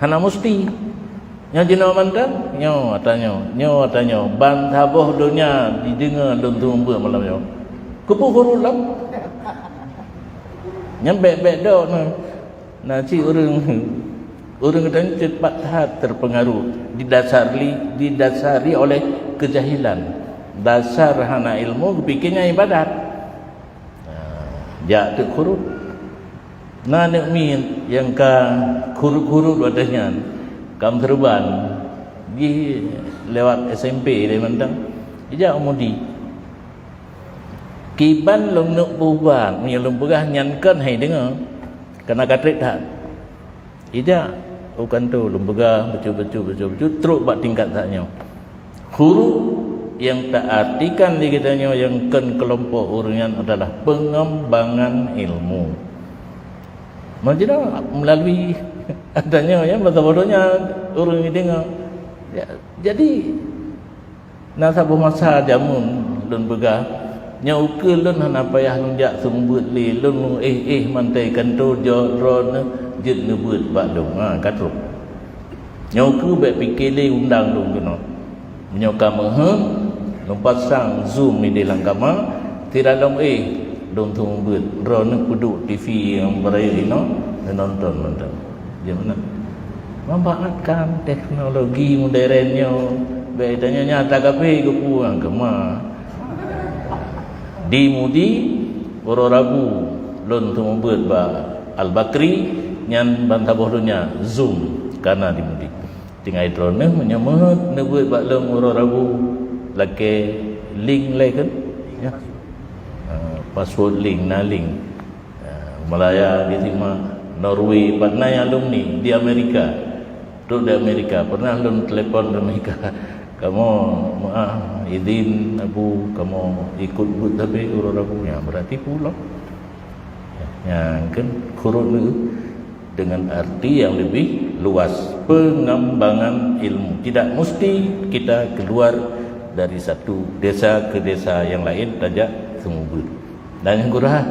Speaker 1: hana musti nya jina mandang nyo atanyo ban taboh dunia didengar lun tumbu malam yo kupu hurulam nyambek do na ci orang kadang cepat terpengaruh didasari oleh kejahilan. Dasar hana ilmu pikirnya ibadat. Ja tu khurut. Na nek min yang ka khurut wadahnya kam terban di lewat SMP dia mandang. Ija umudi. Kiban long nuk buban, punya lumpugah nyankan hai dengar. Kena katrik tak. Ija bukan tu lembaga betul teruk buat tingkat taknya. Huruf yang tak artikan di kitanya yang kan kelompok urungan adalah pengembangan ilmu. Maksudnya melalui adanya ya bodohnya urung ini dengar. Ya, jadi nasabuh masa jamun lembaga nya ukelun hana payah lunjak sumbut li lun mantai kanto joron jid nebut bak dong katruk nyoku baik fikir li undang dong kena menyoka meh pasang zoom ni dalam kamar tidak dong dong tumbut ron kuduk TV yang berai no nonton dia mana memanfaatkan teknologi modernnya baik tanya nyata kape ke puang kemah dimudi oro rabu lon tumbut ba Al-Bakri nyan bantaboh dunia zoom karena dimudi tinggal drone menyemet nebut bak lem oro rabu lake link kan ya password link Malaya diterima Norway pernah alumni di Amerika duduk di Amerika pernah lon telepon di Amerika kamu izin Abu kamu ikut but tapi oro rabu ya berarti pulang yang kan khurut itu dengan arti yang lebih luas pengembangan ilmu. Tidak mesti kita keluar dari satu desa ke desa yang lain saja semua. Dan yang kurang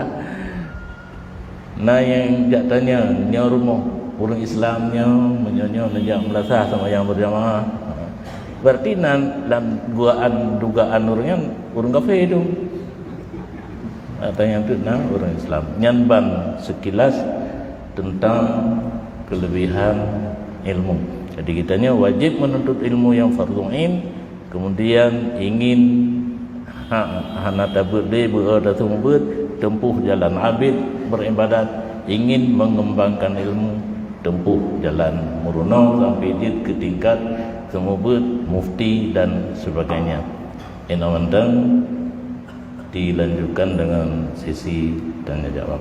Speaker 1: nah yang jak tanya nya rumah orang Islamnya menyonya nejak melasah sama yang berjamaah. Berarti dalam dugaan orangnya orang kafir itu. Tanya itu orang Islam. Nyanban sekilas tentang kelebihan ilmu. Jadi kitanya wajib menuntut ilmu yang fardhu ain, kemudian ingin hana tabut de berada tumbut tempuh jalan abid beribadat, ingin mengembangkan ilmu tempuh jalan murono sampai ke tingkat semubut mufti dan sebagainya. Enawandang dilanjutkan dengan sesi tanya jawab.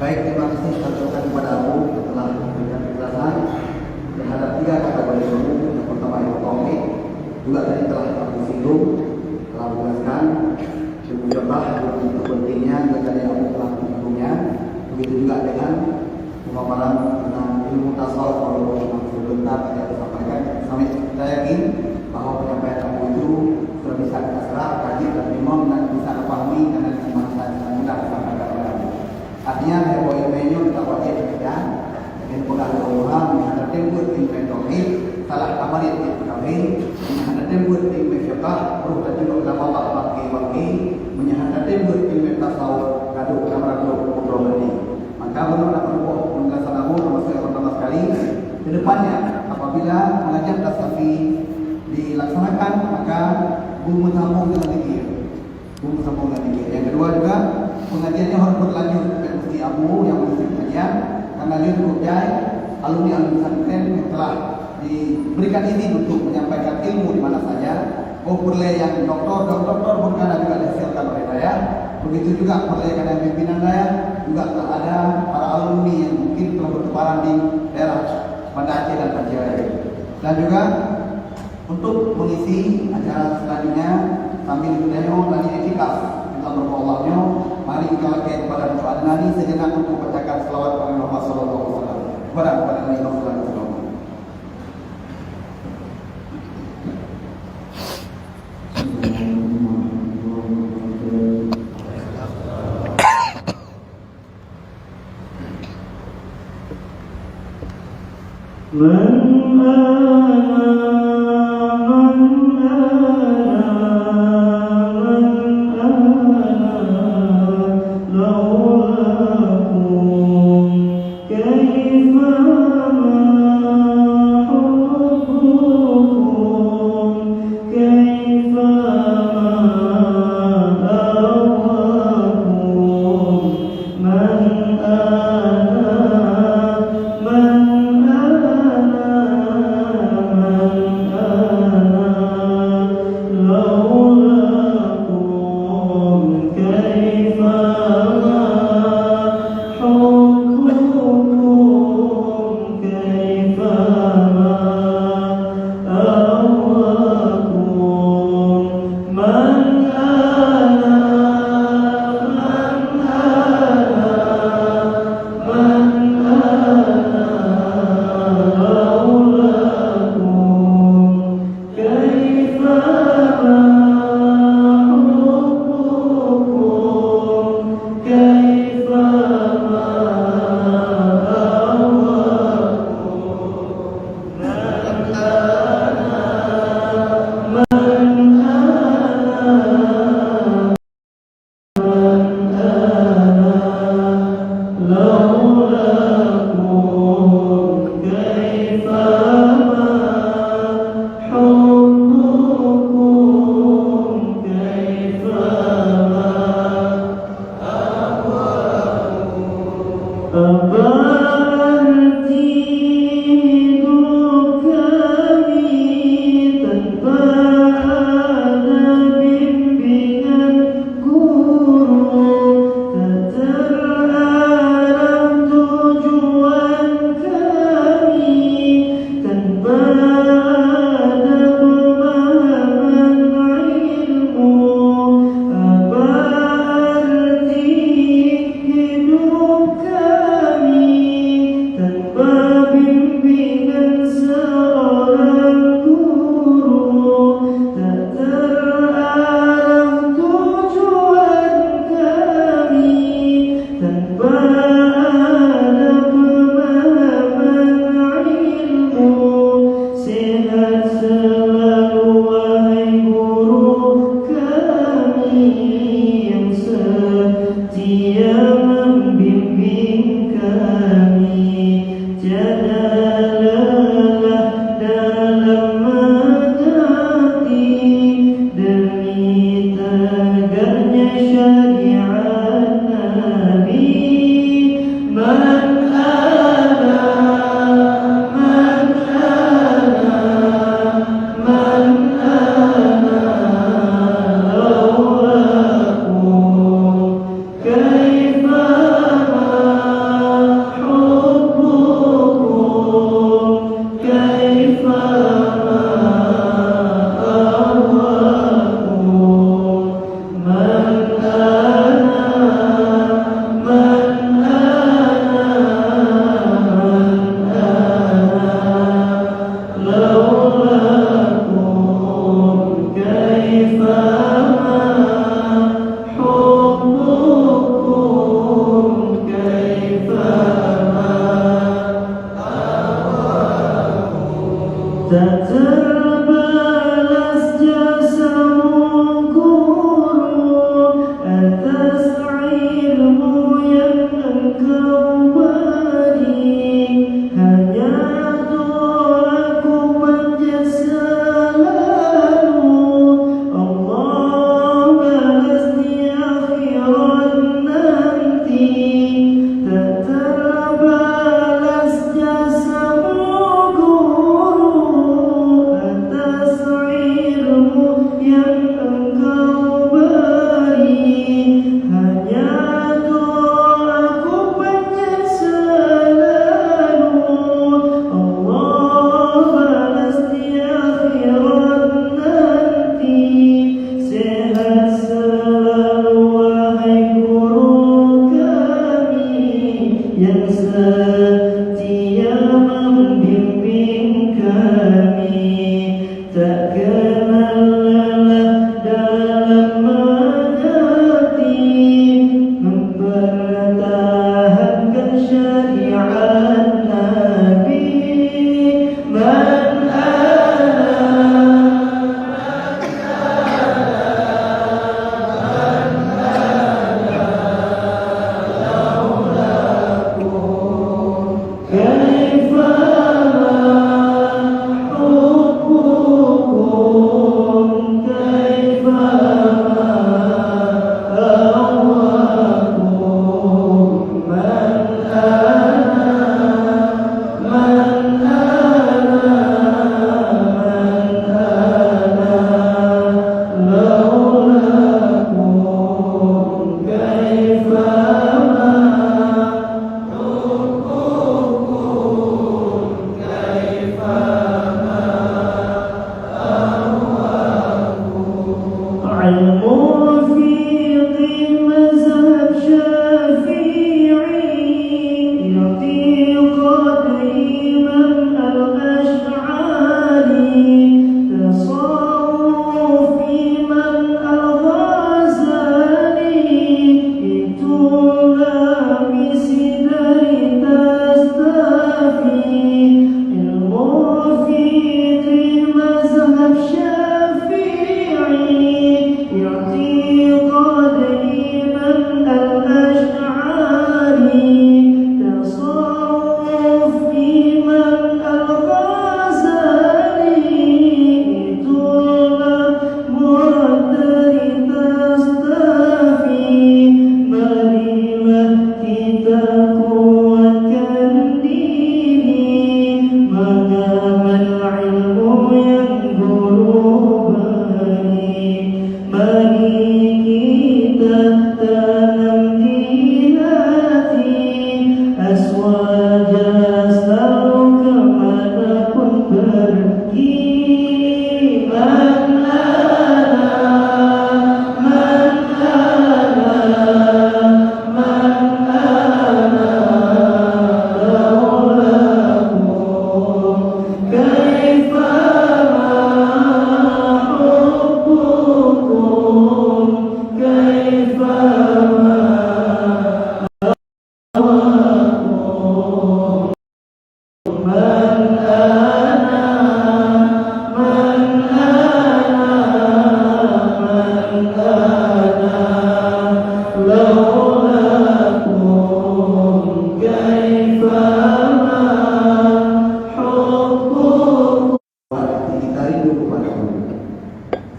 Speaker 2: Baik, terima kasih sampaikan kepada Abu telah memberikan penjelasan terhadap 3 kategori ilmu. Yang pertama ilmu tauhid, juga tadi telah Abu singgung, telah menjelaskan seberapa begitu pentingnya dan Abu telah menunjukkannya. Begitu juga dengan pemaparan tentang ilmu tasawuf kalau sebentar saya sampaikan. Saya yakin bahwa penyampaian Abu itu sudah bisa kita serap, kaji dan memang bisa dipahami karena saya mudah disampaikan oleh Abu. Artinya bahwa ilmu kita wajib ya, dengan pegang Allah menghadap tembut ilmu tauhid, salah amalit ilmu tauhid, menghadap tembut ilmu fiqh, ruh dan juga ulama bagi menghadap tembut ilmu tasawuf, gaduh kamar ini. Maka menurut penjelasan Abu termasuk yang pertama sekali, kedepannya apabila mengajar tasawuf dilaksanakan maka bumi sambung dengan zikir. Yang kedua juga pengajiannya harus berlanjut seperti Abu yang mengisi pengajian karena dia cukup jai alumni pesantren yang telah diberikan izin untuk menyampaikan ilmu di mana saja. Perle yang doktor bukan juga dihasilkan oleh saya. Begitu juga perle yang pimpinan saya juga telah ada para alumni yang mungkin telah bertebaran di daerah Banda Aceh dan Aceh. Dan juga untuk mengisi acara selanjutnya sambil menengok lagi etikaf dalam berdoanya, mari kita lakukan kepada doa nani sejenak untuk membacakan selawat kepada Muhammad sallallahu alaihi wasallam. Kepada Nabi sallallahu alaihi wasallam.
Speaker 3: Allah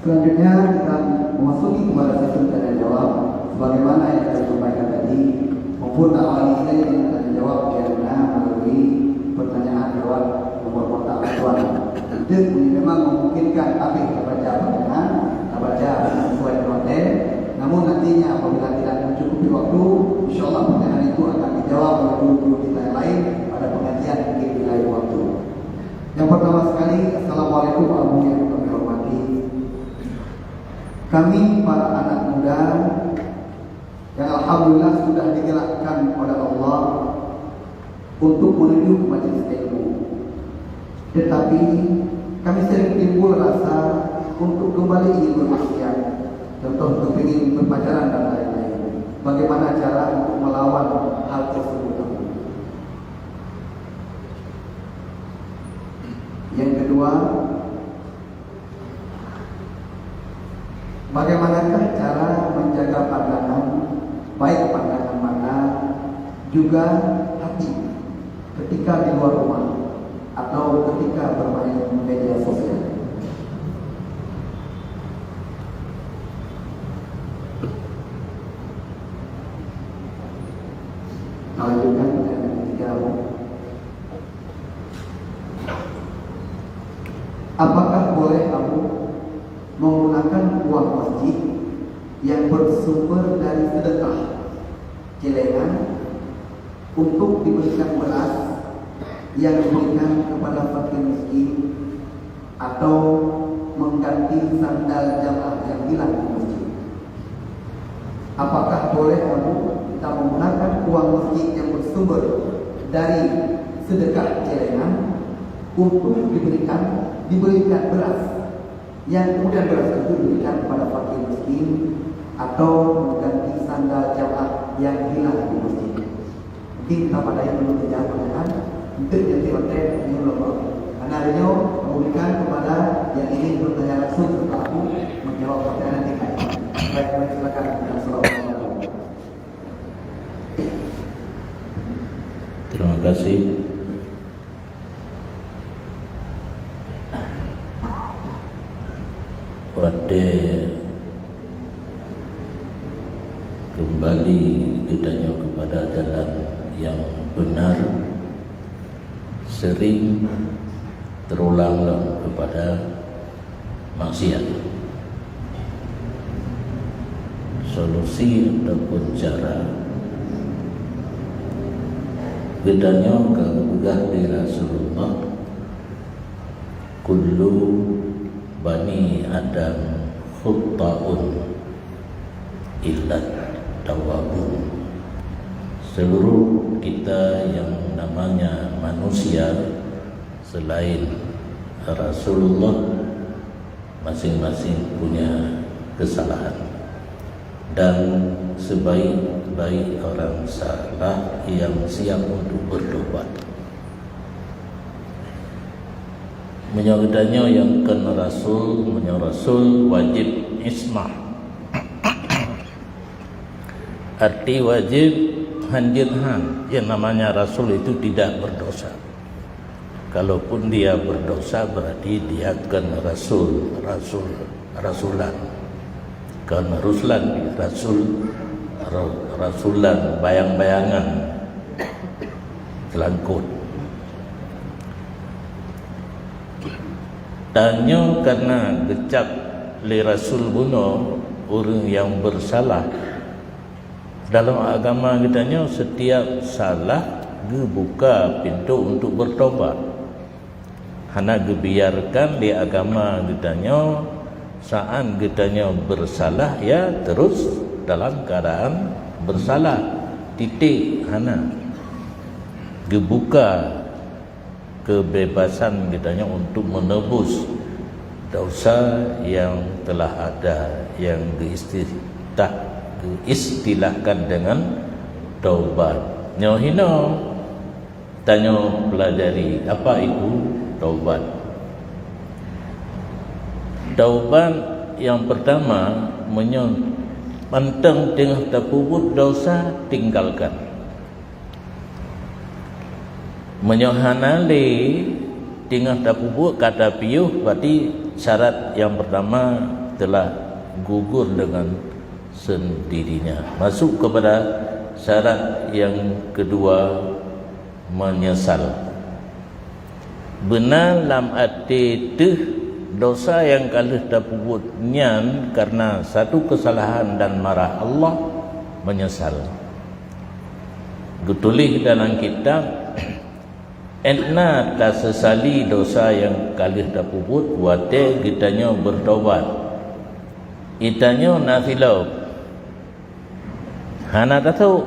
Speaker 2: Selanjutnya kita memasuki kepada sesi tanya jawab sebagaimana yang saya sampaikan tadi, maupun awal ini dengan tanya jawab karena melalui pertanyaan lewat nomor kontak acuan. Itu memang memungkinkan tapi kita baca pertanyaan, kita baca sesuai konten. Namun nantinya apabila tidak mencukupi waktu, insya Allah pertanyaan itu akan dijawab oleh guru-guru kita yang lain pada pengajian mungkin di lain waktu. Yang pertama sekali, Assalamualaikum warahmatullahi wabarakatuh. Kami para anak muda yang alhamdulillah sudah digerakkan oleh Allah untuk menuju ke majelis ilmu. Tetapi kami sering timbul rasa untuk kembali ingin bermaksiat. Contoh untuk ingin berpacaran dan lain-lain. Bagaimana cara untuk melawan hal tersebut? Yang kedua, bagaimanakah cara menjaga pandangan, baik pandangan mata, juga hati ketika di luar rumah atau ketika bermain media sosial? Lanjutkan pertanyaan ketiga. Apakah boleh kamu menggunakan uang masjid yang bersumber dari sedekah celengan untuk diberikan beras yang diberikan kepada fakir miskin atau mengganti sandal jamaah yang hilang di masjid? Apakah boleh kamu kita menggunakan uang masjid yang bersumber dari sedekah celengan untuk diberikan beras yang kemudian beras itu diberikan kepada fakir miskin atau mengganti sandal jamaah yang hilang di masjid? Mungkin kita pada yang belum dijawab pertanyaan untuk jadi hotel ini belum. Karena beliau memberikan kepada yang ingin bertanya langsung setelah aku menjawab pertanyaan nanti. Baik, silakan. Assalamualaikum.
Speaker 1: Terima kasih. Pada kembali kitanya kepada jalan yang benar, sering terulang kepada maksiat. Solusi ataupun cara kitanya kegugah di Rasulullah, kullu Bani Adam khutta'un illa tawwabun. Seluruh kita yang namanya manusia selain Rasulullah masing-masing punya kesalahan, dan sebaik-baik orang salah yang siap untuk bertobat. Menyordanya yang kena Rasul, Rasul wajib ismah. Arti wajib hanjirhan, yang namanya Rasul itu tidak berdosa. Kalaupun dia berdosa berarti dia kena rasulan. Kena rasulan bayang-bayangan selangkut. Tanya karena gecap li Rasul bunuh orang yang bersalah. Dalam agama kitanya setiap salah buka pintu untuk bertobat. Hana gebiarkan di agama kitanya saat kitanya bersalah ya terus dalam keadaan bersalah. Titik hana gebuka kebebasan kitanya untuk menebus dosa yang telah ada, yang diistilahkan dengan taubat. Nyohino tanya pelajari apa itu taubat. Taubat yang pertama mentang tengah terpubut dosa tinggalkan. Menyohanali tengah terpubut kata piuh berarti syarat yang pertama telah gugur dengan sendirinya. Masuk kepada syarat yang kedua, menyesal. Benar lam arti dosa yang kalau terpubut nyan karena satu kesalahan dan marah Allah, menyesal. Getulih dalam kitab entna tak sesali dosa yang kali terpubut wate kitanya bertobat. Itanya nafilau. Hana tahu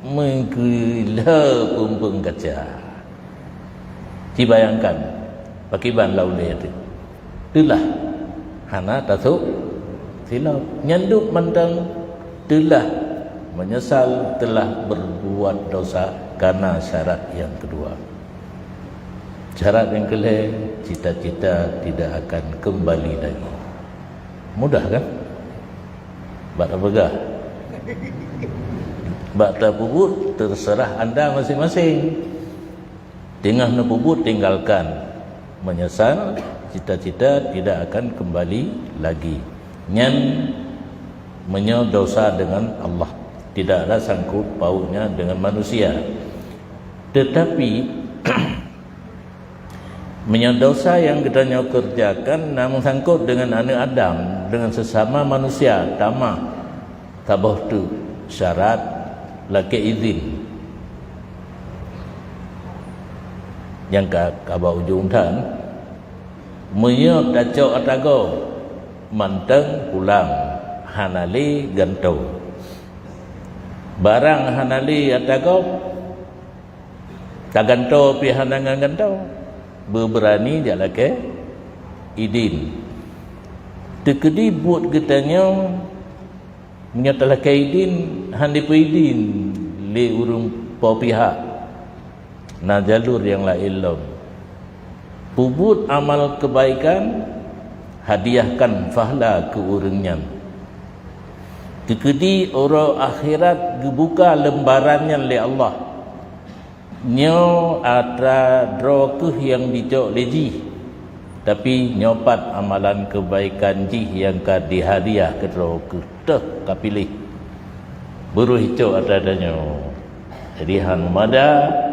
Speaker 1: menggila pumpung kaca. Dibayangkan pakai ban laulai itu. Itulah hana tahu silap nyanduk mentang telah menyesal telah berbuat dosa karena syarat yang kedua. Syarat yang kelima, cita-cita tidak akan kembali lagi. Mudah kan? Bak apakah? Bak terpubut terserah anda masing-masing. Tengah nepubut tinggalkan. Menyesal, cita-cita tidak akan kembali lagi. Nyan menyodosa dengan Allah. Tidak ada sangkut pautnya dengan manusia. Tetapi menyodosa yang kita kerjakan namun sangkut dengan anak Adam, dengan sesama manusia, tamah. Tabah tu syarat laki izin. Yang kabau ujung tan menyop dacok atago manteng pulang hanali gantau barang hanali atago taganto pi hanangan gantau berberani dia lake idin tekedi buat getanya menyata lake idin handi pu idin li urung po pihak na jalur yang lain lom. Pubut amal kebaikan, hadiahkan fahla ke orangnya. Kekedi orang akhirat gebuka lembarannya oleh Allah. Nyo ada drokeh yang dicok leji, tapi nyopat amalan kebaikan jih yang ka dihadiah ke drokeh teh kapilih. Buruh hicok adanya. Jadi han mada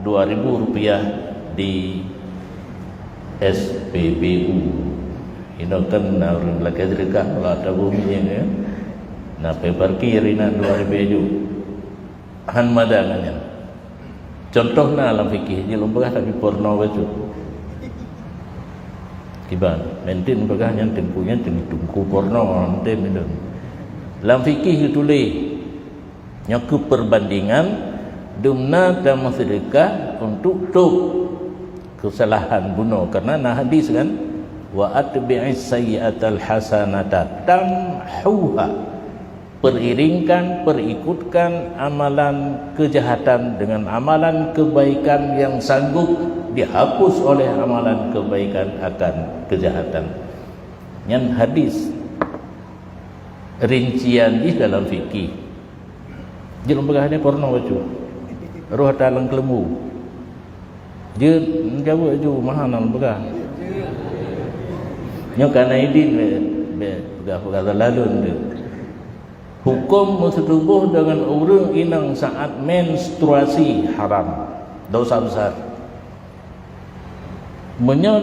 Speaker 1: Rp2.000 di SPBU. Ini kan orang lagi dekat kalau ada bumi ya. Nah, parkir ini Rp2.000. Han madangannya. Contohnya alam fikih, dia lumpah tapi porno itu. kiban maintain bagah yang tempunya tungku porno nanti minum dalam fikih tulis nyaku perbandingan dumna dan sedekah untuk kesalahan bunuh, karena nah hadis kan wa atbi'is sayyi'atal hasanata tamhuha, periringkan, perikutkan amalan kejahatan dengan amalan kebaikan yang sanggup dihapus oleh amalan kebaikan akan kejahatan. Yang hadis rincian di dalam fikih jelum begahnya porno baju roh talang kelembu je jawab ju mahanan begah nyo kana idin begah lalun hukum bersetubuh dengan orang inang saat menstruasi haram, dosa besar.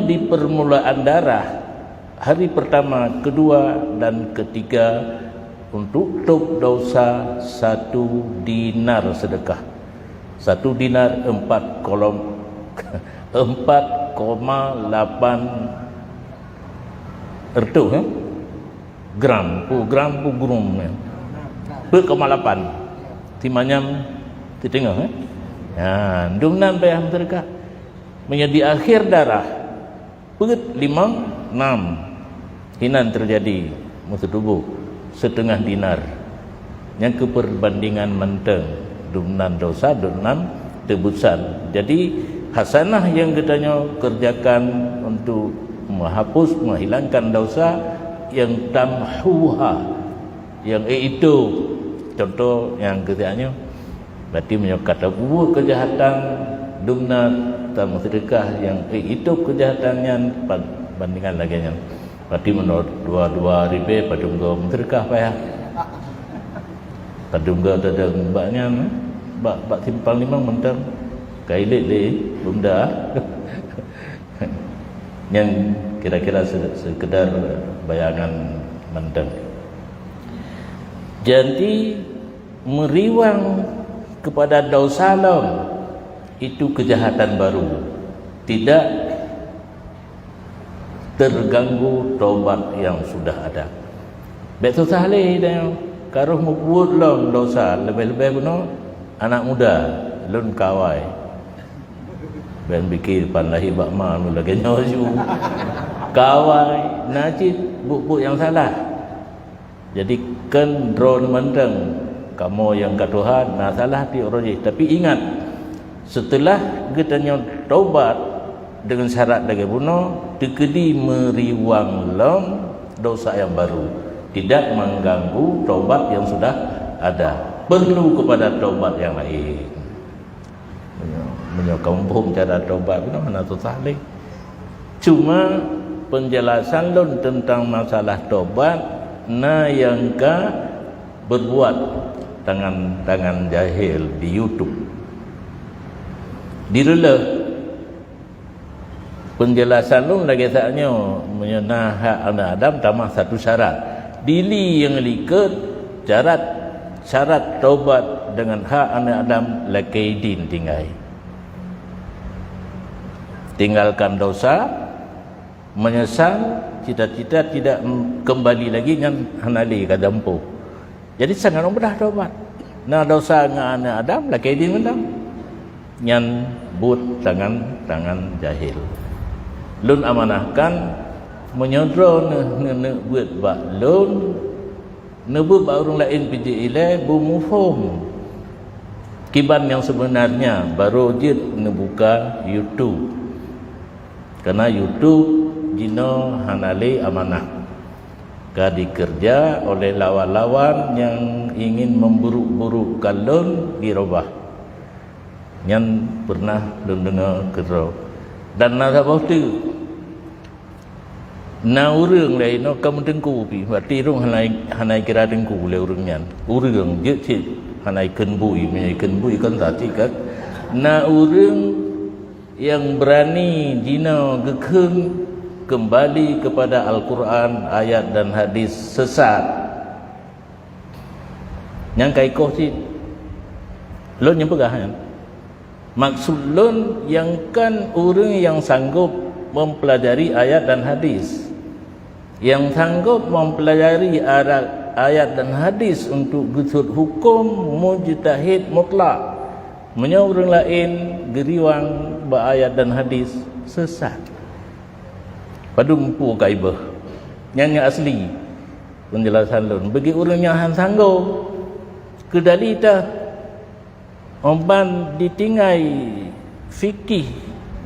Speaker 1: Di permulaan darah hari pertama, kedua dan ketiga untuk dosa 1 dinar sedekah. 1 dinar 4,8 ertu gram gurum berkemalapan timanyam titengah ya dumnan payah sedekah menjadi akhir darah peget 5 6 hinan terjadi musuh tubuh 1/2 dinar yang keperbandingan menteng dumnan dosa dumnan tebusan. Jadi hasanah yang katanya kerjakan untuk menghapus menghilangkan dosa yang tamhuha yang itu contoh yang ketiganya berarti menyokata buat kejahatan dumna tam sedekah yang itu kejahatannya bandingan lagi nya berarti menurut dua ribe padungga sedekah payah padungga ada mbaknya bak simpang 5 mentang kailit le bunda yang kira-kira sekedar bayangan mentang. Jadi meriwang kepada dosa itu kejahatan baru, tidak terganggu taubat yang sudah ada. Betul sahleh dah karuh mubut dosa lebih-lebih benar anak muda lun kawai ben fikir panlahi bakma lu lagi nyoju kawai najib buk-buk yang salah. Jadi kan drone menteng kamu yang ke Tuhan nah salah ti orangnya. Tapi ingat setelah kita taubat dengan syarat lagi bunuh tekedi meriwang dosa yang baru, tidak mengganggu taubat yang sudah ada. Perlu kepada taubat yang lain. Menyokong cara taubat benar mana tu saleh. Cuma penjelasan tentang masalah taubat na yang ka berbuat tangan jahil di YouTube. Direla penjelasan lagi taknya menyenah hak anak Adam tambah 1 syarat. Dili yang liket syarat taubat dengan hak anak Adam lakaidin tinggalkan dosa, menyesal, cita-cita tidak kembali lagi dengan hanali kadampu. Jadi sangat mudah taubat. Nah dosa dengan anak Adam lakaidin mendam nyan but tangan jahil. Lun amanahkan menyodro buat bak lun nebut bak orang lain pijak ilai bumufum kiban yang sebenarnya baru je nebuka YouTube. Karena YouTube jino hanali amanah ka dikerja oleh lawan-lawan yang ingin memburuk-burukkan lun dirubah. Yang pernah lun dengar kerau dan nada bautu na urang lain no kamu tengku pi berarti rung hanai kira tengku le urang nyan urang je cik hanai kenbui kan tadi kan na urang yang berani jina gekeng kembali kepada Al-Quran ayat dan hadis sesat yang kaikoh cik lon yang pegahan maksud lon yang kan orang yang sanggup mempelajari ayat dan hadis. Yang sanggup mempelajari ayat dan hadis untuk gusut hukum mujtahid mutlak, menyorang lain geriwang berayat dan hadis sesat. Padu empu kaibah nyanyi asli penjelasan lun bagi orang yang sanggup kedali dah omban ditinggai fikih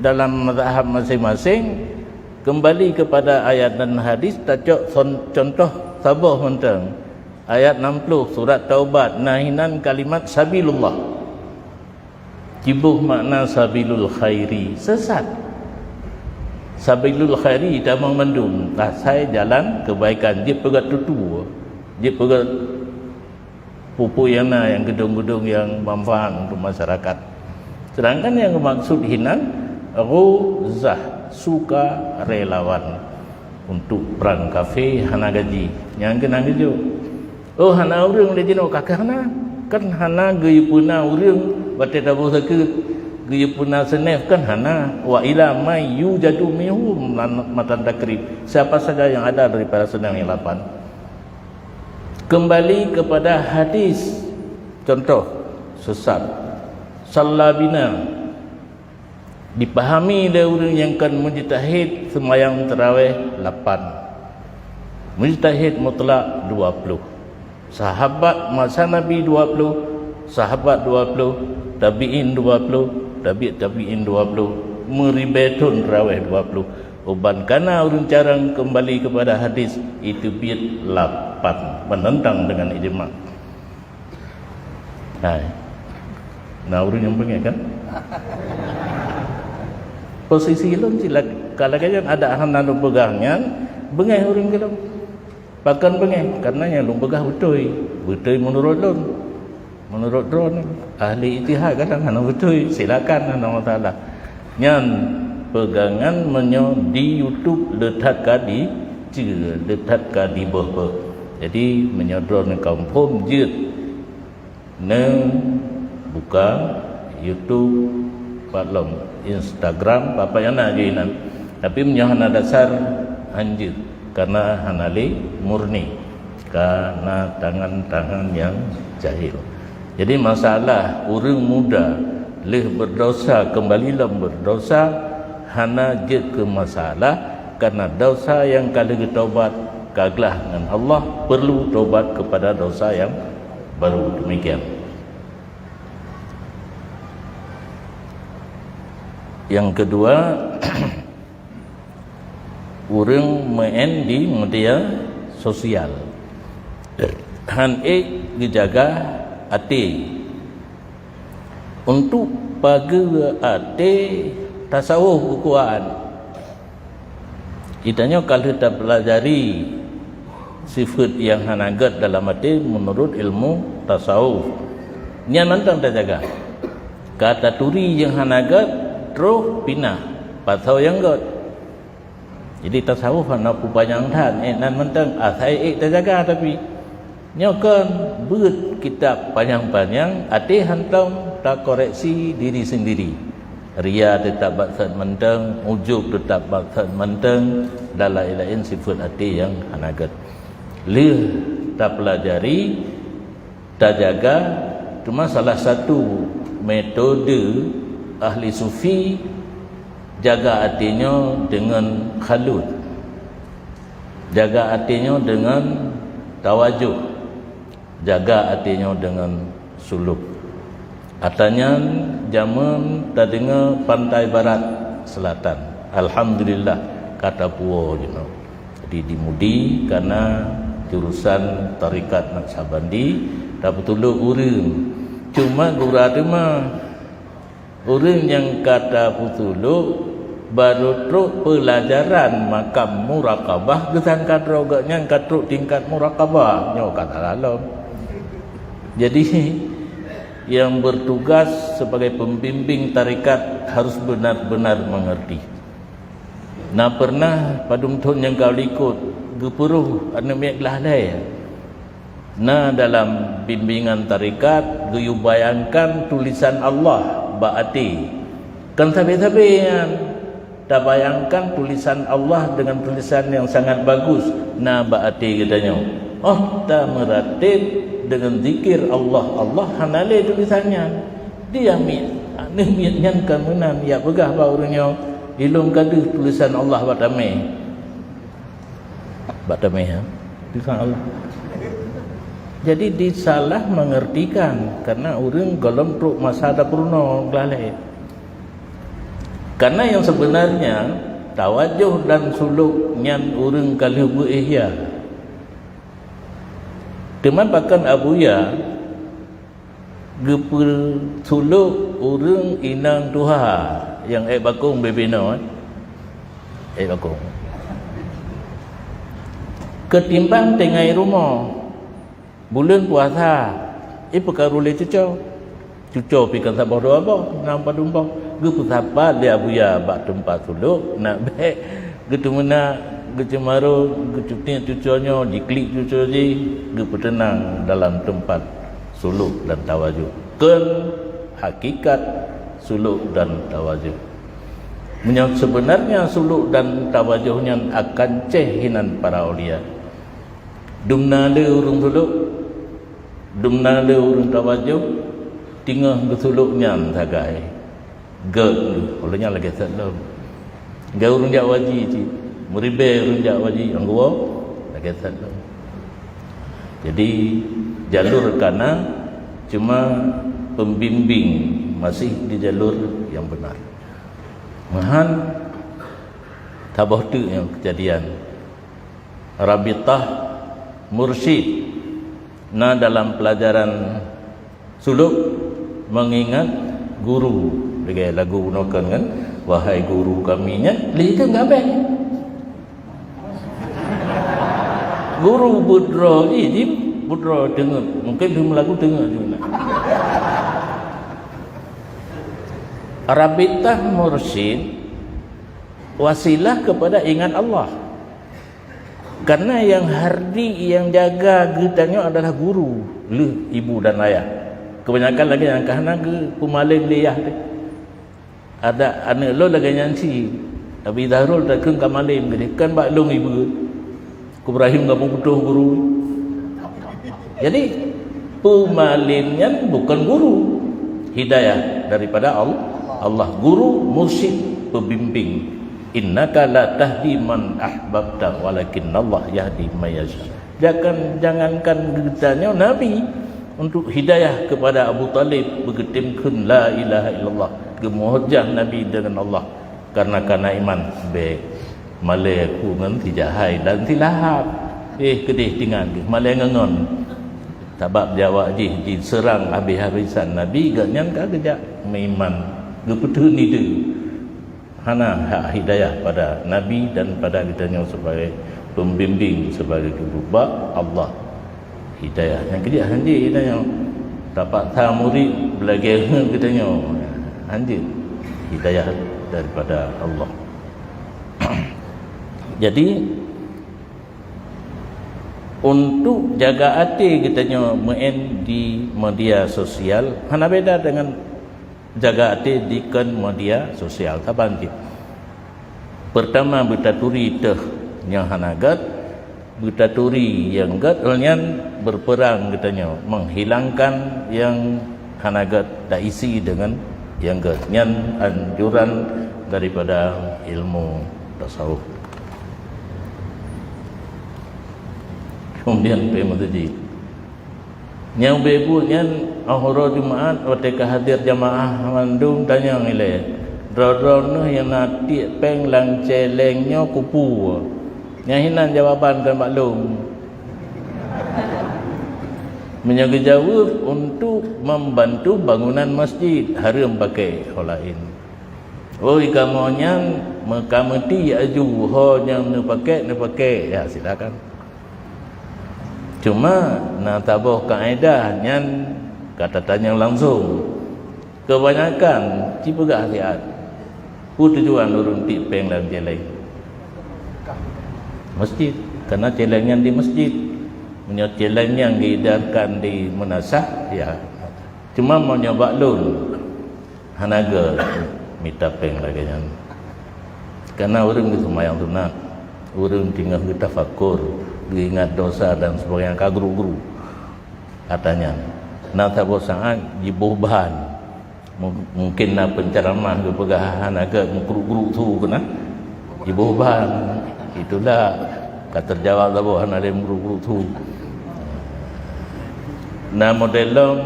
Speaker 1: dalam mazhab masing-masing, kembali kepada ayat dan hadis. Tajak contoh sabah mentang ayat 60 surat Taubat, nahinan kalimat sabilullah, cibuh makna sabilul khairi, sesat. Sabilul khairi damang mendung saya jalan kebaikan, dia pegat tutu, dia pegat pupu yang gedung-gedung yang manfaat untuk masyarakat. Sedangkan yang maksud hinan ruzah, suka relawan untuk peran kafe hana gaji yang kena gaji. Oh hana urang le jeno kakak hana kan hana gaya puna urang bate tabu sakit gaya puna senef kan hana wa ila may yujadu minhum matan takrib, siapa saja yang ada daripada sedang yang 8. Kembali kepada hadis, contoh sesat sallabina dipahami oleh orang yang kan mujtahid sembahyang tarawih 8, mujtahid mutlak 20, sahabat masa Nabi 20, sahabat 20, tabi'in 20, tabi'in 20, meribetun tarawih 20. Uban kana urang carang kembali kepada hadis itu biat 8 menentang dengan ijma'. Nah urang yang pengen kan posisi lun sila kalau kajian ada hana lu pegangnya bengeh urang gelem pakan bengeh karena yang lu pegah betul menurut lun, menurut drone ahli ijtihad kadang hana betul silakan Allah Taala nyan pegangan menyo di YouTube letak kadi letak kadi beuh. Jadi menyodron kampung jeut ne buka YouTube patlom Instagram apa yang nak jinan tapi menyahana dasar anjir karena hanali murni karena tangan-tangan yang jahil. Jadi masalah orang muda leh berdosa kembali lam berdosa hana je ke masalah karena dosa yang kalau ditaubat kaglah dengan Allah perlu taubat kepada dosa yang baru demikian. Yang kedua orang main di media sosial han dijaga hati untuk pagi hati tasawuf ukuan. Itanya kalau kita pelajari sifat yang hanagat dalam hati menurut ilmu tasawuf nya nantang terjaga kata turi yang hanagat terus pinah patau yang god. Jadi tasawuf hana pupanyang tan nan mentang asai terjaga tapi nyokan beut kitab panjang-panjang hati hantang tak koreksi diri sendiri. Ria tetap baksad menteng, ujub tetap baksad menteng, dan lain-lain sifat hati yang hanagat. Lih tak pelajari, tak jaga, cuma salah satu metode ahli sufi jaga hatinya dengan khalut, jaga hatinya dengan tawajuh, jaga hatinya dengan suluk. Katanya zaman tak dengar pantai barat selatan. Alhamdulillah kata puo Jadi dimudi karena jurusan tarikat Naqsyabandi tak betul urang. Cuma gura mah urang yang kata betul baru teruk pelajaran makam muraqabah gesan kadroganya katruk tingkat muraqabah nyo kata lalu. Jadi yang bertugas sebagai pembimbing tarikat harus benar-benar mengerti. Nah pernah padum thon yang kau ikut gepuruh anu miak lahdai. Nah dalam bimbingan tarikat geyu bayangkan tulisan Allah baati. Kan sabe-sabean tak bayangkan tulisan Allah dengan tulisan yang sangat bagus. Nah berarti katanya, oh tak meratib dengan zikir Allah. Allah hanale tulisannya. Dia nyan kemenan ya pegah baurnya ilum kadu tulisan Allah batame. Batame ya. Tulisan Allah. Jadi disalah mengertikan karena orang golong truk masa ada purno galai. Karena yang sebenarnya tawajuh dan suluk nyan urang kalbu ihya. Teman pakan abuya gepul suluk urang inang tuha yang bakung bebeno bakung. Ketimbang tengai rumah bulan puasa perkara le cuco pikan sabah doa apa nampak dumpang gu pusapa dia buya bak tempat suluk nak baik gitu mana gecemaru gecutin cuconyo diklik cuco ji gu tenang dalam tempat suluk dan tawajuh kan hakikat suluk dan tawajuh. Sebenarnya suluk dan tawajuhnya akan cehinan para aulia. Dumna le urung suluk, dumna le urung tawajuh, tinggal kesuluknya sagai. Gak, olehnya lagi salam. Gak urung jak wajib ci, meribe urung jak wajib anggo lagi salam. Jadi jalur kanan cuma pembimbing masih di jalur yang benar. Mahan tabah tu yang kejadian. Rabitah mursyid nah dalam pelajaran suluk mengingat guru dengan lagu nokan kan wahai guru kami nya lika ngabe guru budro ini budro dengar mungkin dia lagu dengar juga. Rabitah mursyid wasilah kepada ingat Allah. Karena yang hardi yang jaga getanya adalah guru, le ibu dan ayah. Kebanyakan lagi yang kahana ke pumalin liyah. Ada anak lo lagi nyanci. Tapi Zahrul tak keng kamalim gede kan bak long ibu. Ku Ibrahim ngapung putuh guru. Jadi pumalinnya bukan guru. Hidayah daripada Allah. Guru, mursyid, pembimbing. Innaka la tahdi man ahbabta walakinnallah yahdi may yasha. Jangankan getanya Nabi untuk hidayah kepada Abu Talib begetimkeun la ilaha illallah gemuhjah Nabi dengan Allah karena iman be maleku ngan tijahai dan tilahap kedih tinggal male ngangon sabab jawab ji serang habis-habisan Nabi ganyan ka gejak meiman gepeteun itu hana hak hidayah pada Nabi dan pada kitanya sebagai pembimbing sebagai guru Allah hidayah yang kerja hanji hidayah dapat murid belajar kitanya hanji hidayah daripada Allah. Jadi untuk jaga hati kitanya main di media sosial hana beda dengan jaga hati di kan media sosial tabanti. Pertama betaturi teh yang hanagat, betaturi yang gat elnyan berperang katanya menghilangkan yang hanagat tak isi dengan yang gat nyan anjuran daripada ilmu tasawuf. Kemudian pemuji yang bebu nyan ahura Jumaat wateka hadir jamaah mandung tanya ngile drodrono yang nati peng lang celengnya kupu nyahinan jawaban kan maklum menjaga jawab untuk membantu bangunan masjid haram pakai holain oi kamu nyan mekameti aju ho yang ne pakai ya silakan. Cuma nak tabuh kaedah nyan kata tanya langsung. Kebanyakan cipegah lihat. Tujuan urun tipeng dalam celeng. Masjid karena celengnya di masjid. Punya celeng yang diedarkan di menasah ya. Cuma mau nyoba lun. Hanaga minta peng lagi nyan. Karena orang itu semayang sunat, orang tinggal kita fakur, ingat dosa dan sebagainya, kaguru-guru katanya. Nah tahu saat jibuh bahan, mungkin nak penceramah ke pegahan agak guru-guru tu kena jibuh bahan. Itulah kata jawab tahu ada yang guru-guru tu. Nah model long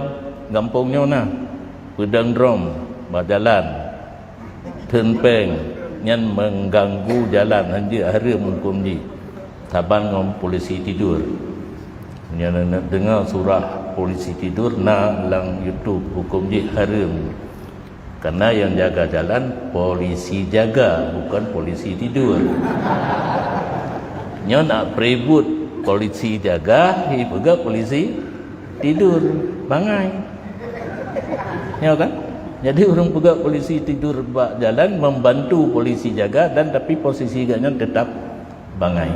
Speaker 1: gampungnya nah pedang drom berjalan tenpeng yang mengganggu jalan hanya hari mungkum ji taban ngom polisi tidur yang nak dengar surah polisi tidur na lang YouTube hukum ji haram karena yang jaga jalan polisi jaga bukan polisi tidur. Nyo nak perebut polisi jaga hi pega polisi tidur bangai. Ya kan? Jadi orang pegawai polisi tidur bak jalan membantu polisi jaga dan tapi posisi gaknya tetap bangai.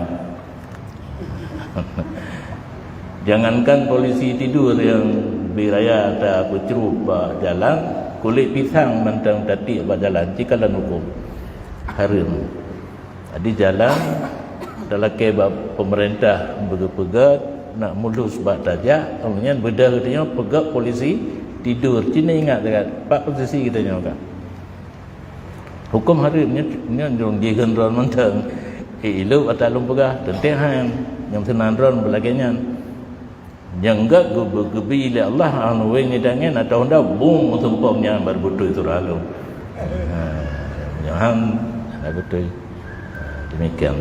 Speaker 1: Jangankan polisi tidur yang biraya atau berceruk bak jalan, kulit pisang mentang tadi bak jalan jika dalam hukum haram. Jadi jalan dalam kebab pemerintah bergepegat nak mulus bak tajak, kemudian bedah katanya pegawai polisi tidur. Cina ingat dekat pak posisi kita nyoka. Hukum harimnya ni jong dia gendron mentang. Ilu atalum pegah tentehan yang senan ron belagainya. Yang enggak gebi ile Allah anu we ngidangen atau ndak bum tempomnya berbutuh itu lalu. Jangan ada betul. Demikian.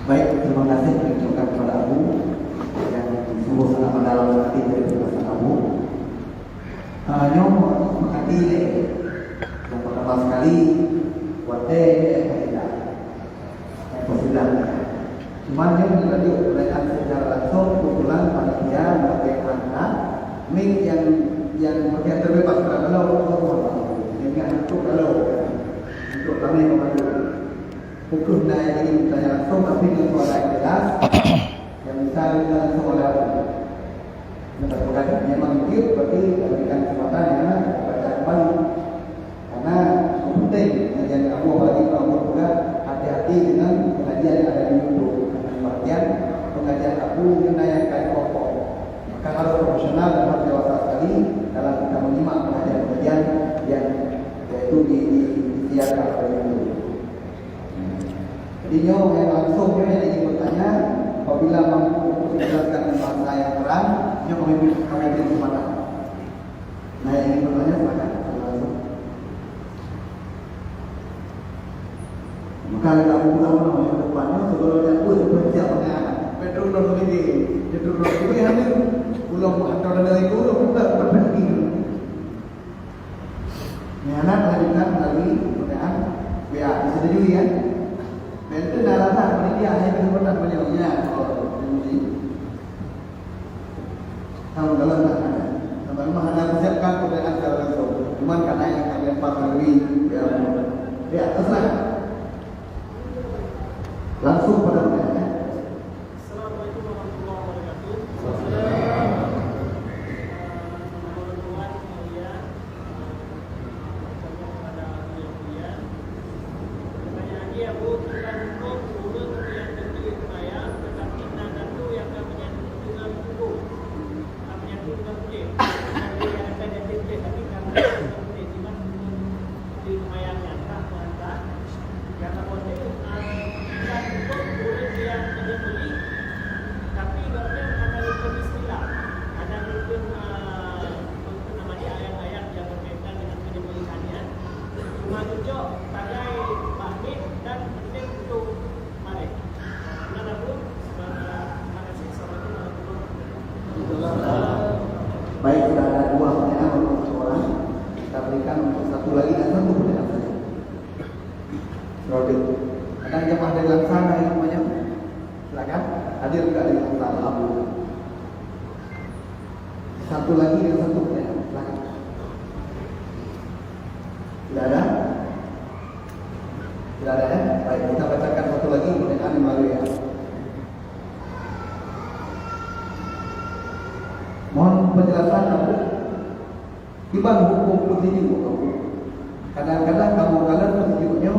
Speaker 2: Baik, terima kasih diucapkan kepada Abu yang sungguh sangat mendalam hati dari perkataan Abu. Nyom hati yang pertama sekali wate tidak positif. Cuman yang tadi uraikan secara langsung kebetulan panitia mengatakan mik yang bagian terbebas kalau dengan untuk kami memandu. Hukum yang ini bertanya langsung tapi dengan suara yang jelas yang bisa kita langsung oleh Aku memang itu berarti memberikan kesempatan ya baca kembali karena penting pengajian kamu apalagi kamu juga hati-hati dengan pengajian yang ada di YouTube pengertian pengajian aku mengenai yang kayak pokok maka harus profesional dan harus dewasa sekali dalam kita menyimak pengajian-pengajian yang yaitu disiarkan oleh YouTube. Jadi yang langsung yang ingin bertanya, apabila mampu untuk menjelaskan bahasa yang terang, kami beri kesempatan. Nah yang ingin bertanya silakan langsung. Maka kita buka yang depannya sebelumnya pun bersiap dengan Pedro Rodriguez. Pedro Rodriguez hadir belum hantar dari guru kita berpergi. Ini anak melanjutkan dari pertanyaan WA disetujui ya. Itu dalam hal penelitian hanya kesempatan beliaunya kalau diuji. Kalau dalam hal mana persiapkan pertanyaan secara langsung. Cuma karena yang kalian pahami ya terserah. Langsung pada pertanyaan.
Speaker 3: Assalamualaikum warahmatullahi wabarakatuh.
Speaker 2: Baik, sudah ada dua pertanyaan untuk seorang. Kita berikan untuk satu lagi dan satu pertanyaan saja. Rodin, ada jemaah dari Laksana yang namanya? Silakan, hadir juga dari Laksana Abu. Satu lagi dan satu pertanyaan, silakan. Tidak ada? Tidak ada ya? Baik, kita bacakan satu lagi pertanyaan yang baru ya. Mohon penjelasan Abu. Timbang hukum putih ini Abu. Kadang-kadang kamu kalian menunjuknya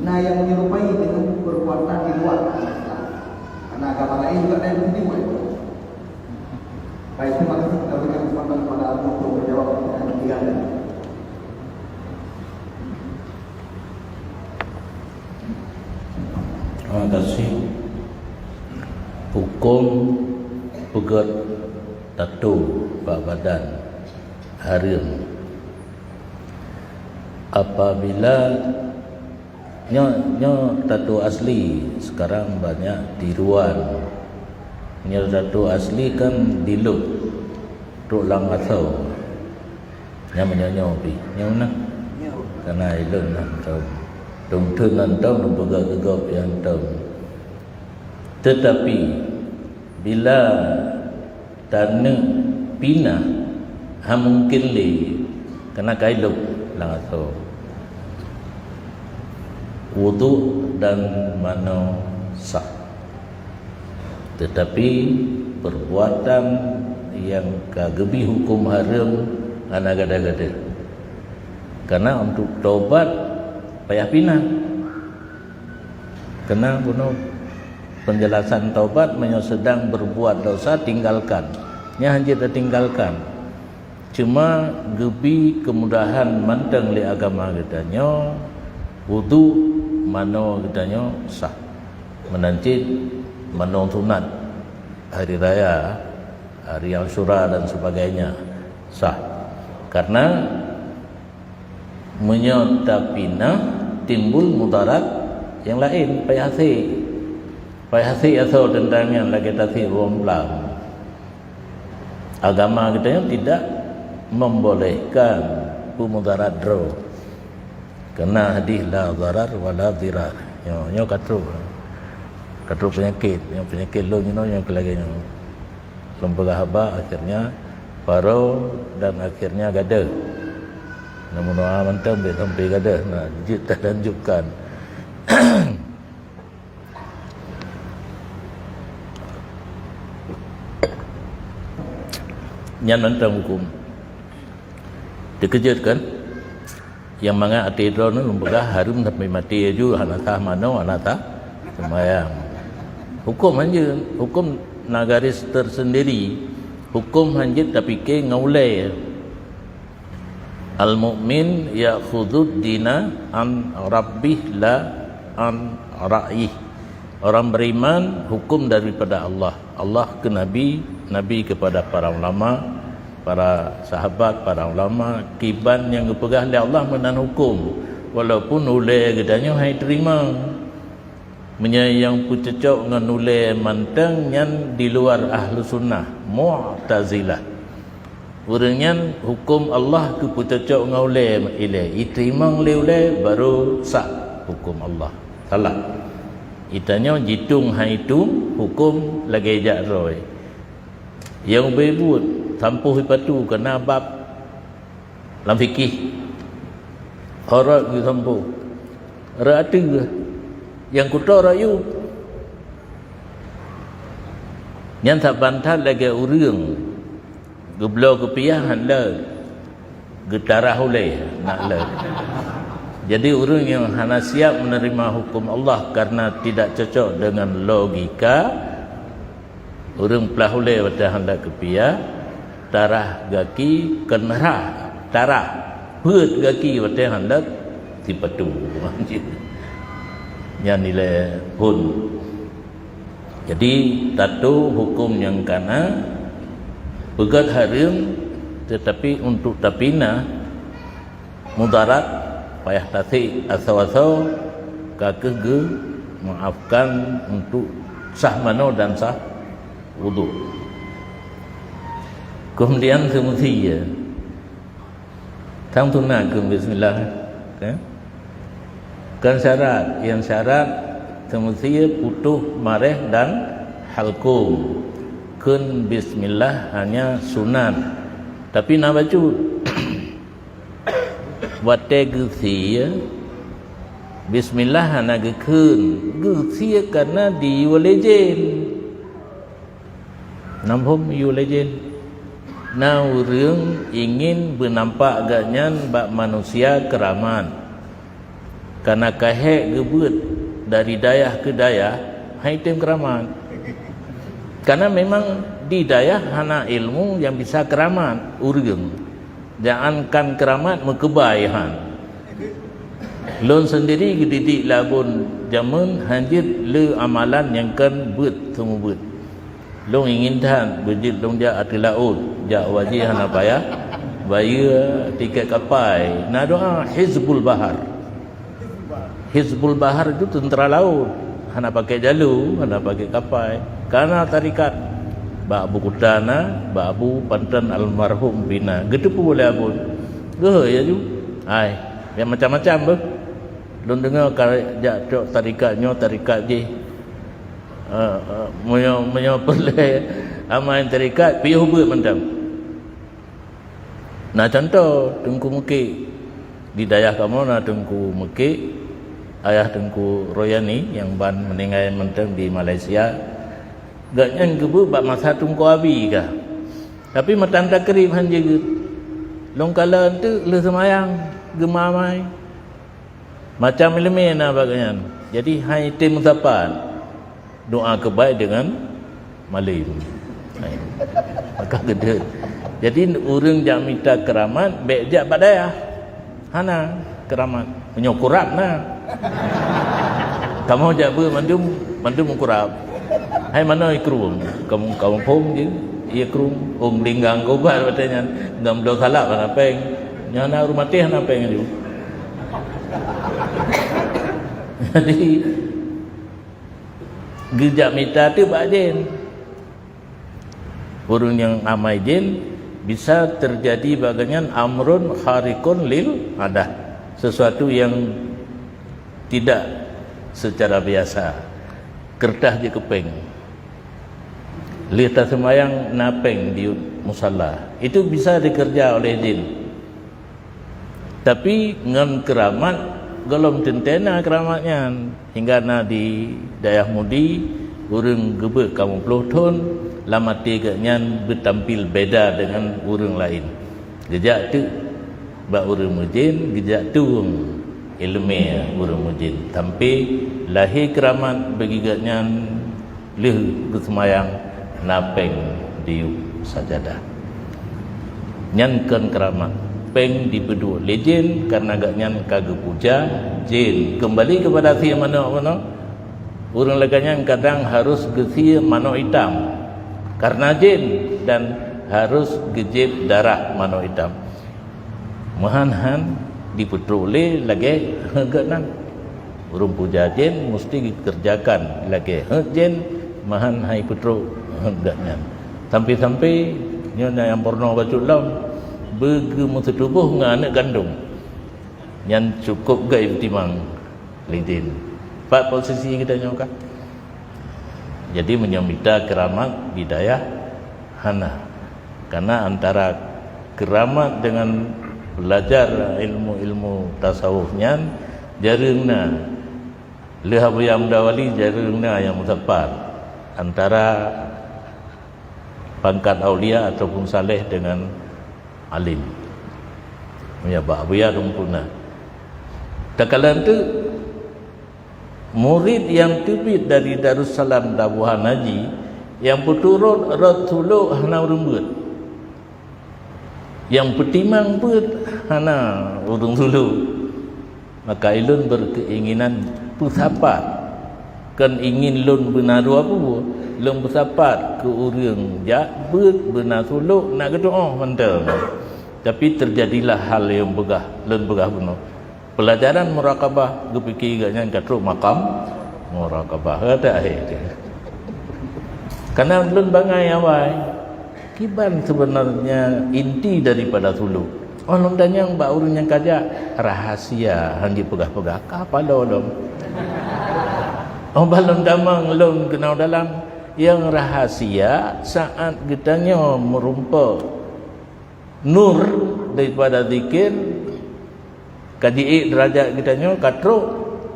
Speaker 2: nah yang menyerupai dengan perbuatan di luar Islam. Karena agama lain juga ada yang begitu. Baik, terima kasih kita berikan kesempatan kepada Abu untuk menjawab pertanyaan ketiga.
Speaker 1: Terima kasih. Hukum pegat tato pada badan haram apabila nyo tato asli sekarang banyak tiruan. Nyo tato asli kan dilut tuk lang atau nya menyo pi nyo na karena ilun na dong tunan tau dong pegak-pegak yang tau. Tetapi bila tanah pina mungkin le kena kailuk lang atau wudu dan mano sah. Tetapi perbuatan yang kagebi hukum haram anak gada-gada. Karena untuk taubat payah pina. Kena guna penjelasan taubat menyo sedang berbuat dosa tinggalkan. Nya hanya tinggalkan. Cuma gebi kemudahan manteng li agama katanya wudu mano katanya sah. Menancit mano sunat hari raya, hari Asyura dan sebagainya sah. Karena menyotapina timbul mudarat yang lain payahsi atau tentang yang lagi tadi romblang. Agama kita yang tidak membolehkan mudarat dro. Karena hadis la darar wala dirar. Nyo katru penyakit, yang penyakit lo yang kelagi yang lembaga haba akhirnya paro dan akhirnya gada. Namun mantap be sampai gada. Nah, kita lanjutkan. Nyan tentang hukum dikejut kan yang mana ati drone lembaga harum sampai mati ju anata mano anata semayang hukum hanya hukum nagaris tersendiri hukum hanya tapi ke ngaulai al mukmin ya'khudud dina an rabbih la an ra'ih. Orang beriman hukum daripada Allah, Allah ke nabi, nabi kepada para ulama, para sahabat, para ulama. Kiban yang dipegah oleh Allah menan hukum walaupun ulai gedanya hai terima menyayang pucecok dengan ulai mantang yang di luar ahlu sunnah mu'tazilah. Orangnya hukum Allah ke pucecok dengan ulai ilai iterima ulai baru sah hukum Allah. Salah. Itanya jitung hai itu hukum lagi jak roy. Yang berbut tampuh patu kena bab lam fikih. Orang tu tampuh. Ratu yang kuto rayu. Yang tak bantah lagi urang. Geblo kepiahan lah. Getarah oleh nak lah. Jadi orang yang hanya siap menerima hukum Allah karena tidak cocok dengan logika, orang pelahulai pada hendak kepia, tarah gaki kenara, tarah hut gaki pada hendak dipatu. Yang nilai pun. Jadi tato hukum yang kana pegat haram tetapi untuk tapina mudarat payah tati asal-asal kakek ge maafkan untuk sah mano dan sah wudu. Kemudian semestinya tang tunakan bismillah kan syarat yang syarat semestinya putuh mareh dan halkum kun bismillah hanya sunat tapi nak baca wate gesia bismillah hana gekun gesia karena di walejen namhum yu lejen na urang ingin bernampak ganyan bak manusia keramat. Karena kahek gebut dari dayah ke dayah, hai tem keramat. Karena memang di dayah hana ilmu yang bisa keramat urang. Jangankan keramat mekebaihan. Lon sendiri didik labun jamun hanjit le amalan yang kan but semua but. Long ingin tan bejit long ja ati laut, ja wajih hana payah bayar tiket kapal. Na doa Hizbul Bahar. Hizbul Bahar itu tentera laut. Hana pakai jalu, hana pakai kapal. Karena tarikat Ba Abu Kutana, Ba Abu Pantan almarhum bina. Gitu pun boleh abun. Ge ya ju. Ai, yang macam-macam bah. Lon dengar jak tok tarikatnya tarikat je. Menyo pelai amal tarikat piuh buat mendam. Nah contoh Tengku Mekik di dayah kamu na Tengku Mekik ayah Tengku Royani yang ban meninggal mendam di Malaysia. Gaknya gebu bak masa Tengku Abi kah. Tapi matanda kerib hanja long kala tu le semayang gemamai. Macam elemen lah bagian. Jadi hai tim mutapan doa kebaik dengan malim. Maka gede. Jadi orang jak minta keramat baik jak badaya. Hana keramat menyokurap nah. Kamu jak ber mandum kurap. Hai mana ikrum? Kamu pom je. Ia krum linggang gobar katanya. Ngam do salap ana peng. Nyana rumah teh ana peng ju. Jadi gejak mita tu Pak Jin. Orang yang amai jin bisa terjadi bagian amrun kharikun lil adah. Sesuatu yang tidak secara biasa. Kertas je kepeng. Lihat semayang napeng di musalla. Itu bisa dikerja oleh jin. Tapi ngan keramat golom tentena keramatnya hingga na di dayah mudi urang gebek kamu puluh ton lama tiganya bertampil beda dengan urang lain. Gejak tu bak urang mujin, gejak tu ilmu urang mujin. Tapi lahir keramat bagi gaknya leh kesemayang napeng di sajadah. Nyankan keramat peng di bedua lejin karena agaknya kagak puja jin kembali kepada si mana orang leganya kadang harus gesi mano hitam karena jin dan harus gejib darah mano hitam mahan dipetrole lagi hegaknan urung puja jin mesti dikerjakan lagi jin mahan hai petro hegaknya sampai nyonya yang porno baju lam bergemu tubuh dengan anak kandung yang cukup gaib timang lidin. Pak posisi kita nyoka. Jadi menyamita keramat bidayah hana. Karena antara keramat dengan belajar ilmu-ilmu tasawufnya jarangna lihat yang mendawali jarangna yang mutapat antara pangkat aulia ataupun saleh dengan alim. Ya Pak Buya rumpuna. Takalan tu murid yang tubit dari Darussalam Dabuhan Haji yang berturut ratuluk hana rumbut. Yang petimang put hana urung dulu. Maka ilun berkeinginan pusapat. Kan ingin lun benaru apa bu? Lun pusapat ke urang jak benar suluk nak berdoa mental. Tapi terjadilah hal yang begah, lun begah benar. Pelajaran muraqabah gepikir gaknya katruk makam muraqabah ada akhir. Karena lun bangai awai kiban sebenarnya inti daripada suluk. Oh lun danyang ba urang yang kajak rahasia hang dipegah-pegah apa lom. Oh balon damang lun kenal dalam yang rahasia saat kitanya merumpa nur daripada zikir kaji derajat kitanya katruk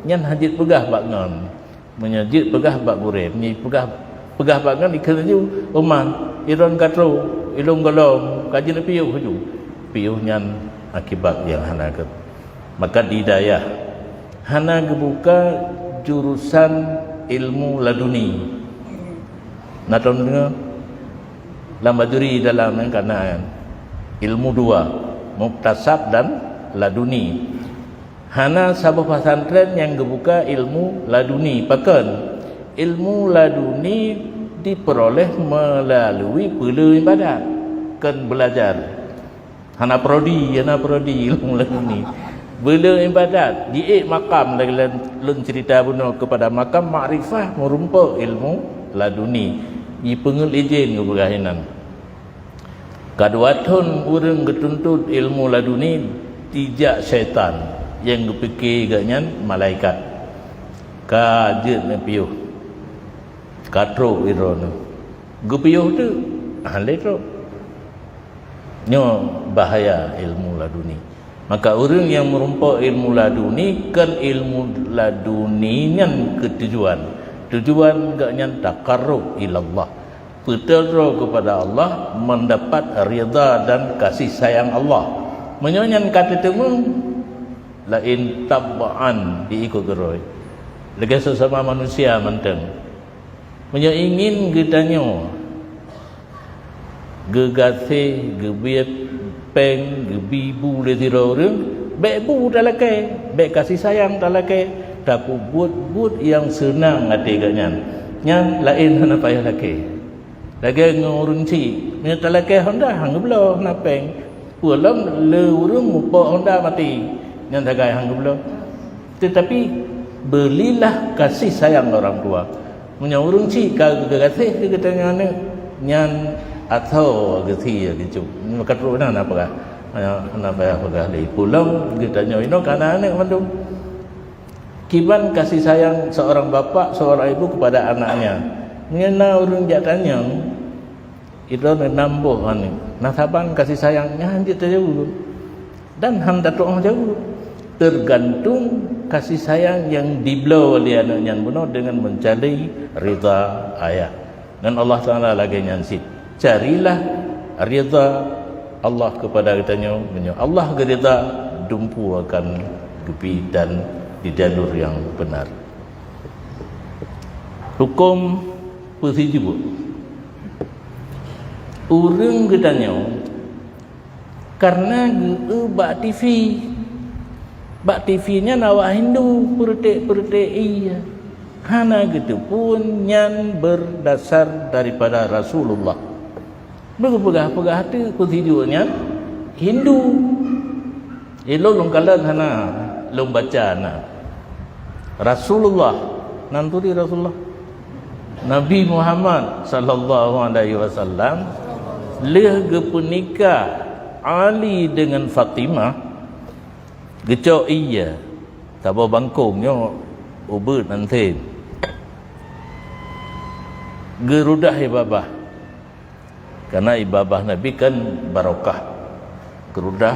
Speaker 1: nyan hajit pegah bak ngon menyajit pegah bak gurem ni pegah bak ngon ikan ju oman iron katruk ilung golom kaji na piuh hujung piuh nyan akibat yang hana ke maka didayah hana gebuka jurusan ilmu laduni naton dengar lambaduri dalam kanan ilmu dua muktasab dan laduni hana sabah pesantren yang gebuka ilmu laduni pakan ilmu laduni diperoleh melalui pela ibadat kan belajar hana prodi ilmu laduni bela ibadat diik makam lagi lun cerita bunuh kepada makam makrifah merumpa ilmu laduni i pengul izin ke bergahinan kaduatun urang ketuntut ilmu laduni tijak syaitan yang kepikir ganyan malaikat kajet na piuh katro irona gepiuh tu ahli tu nyo bahaya ilmu laduni maka orang yang merumpa ilmu laduni kan ilmu laduni yang tujuan gaknya takarrub ilallah bertero kepada Allah mendapat ridha dan kasih sayang Allah menyanyian kata temu lain tabaan diikut geroi lagi sesama manusia menteng ingin gedanya gegase gebiep peng gebibu le orang baik bu dalake baik kasih sayang dalake tapi buat yang senang hati ganyan nyan lain hana payah lake lagi ngurung ci nya dalake honda hang belo na peng pulang le urung mupa honda mati nyan dagai hang belo tetapi belilah kasih sayang orang tua punya urung ci ka gegase ketanya nyan atau gethi gitu maka terus apa kah apa lagi pulang ditanya ino kana anak mandung kiban kasih sayang seorang bapa seorang ibu kepada anaknya ngena urang jak tanya itu nambah ane nasaban kasih sayangnya hanya jauh dan hendak doa jauh tergantung kasih sayang yang dibela oleh anaknya bunuh dengan mencari ridha ayah dan Allah Taala lagi nyansit carilah ridha Allah kepada kitanya Allah gerida dumpu akan gepi dan di jalur yang benar hukum persijibut urang kitanya karena bak TV nya nawa Hindu pertek iya hana gitu pun nyan berdasar daripada Rasulullah berpegah-pegah tu kutijunya Hindu ilo longkalan hana long baca na Rasulullah nanturi Rasulullah Nabi Muhammad sallallahu alaihi wasallam leh gepunika Ali dengan Fatimah gecok iya tabo bangkongnya ubud nanti gerudah ibabah karena ibadah Nabi kan barokah gerudah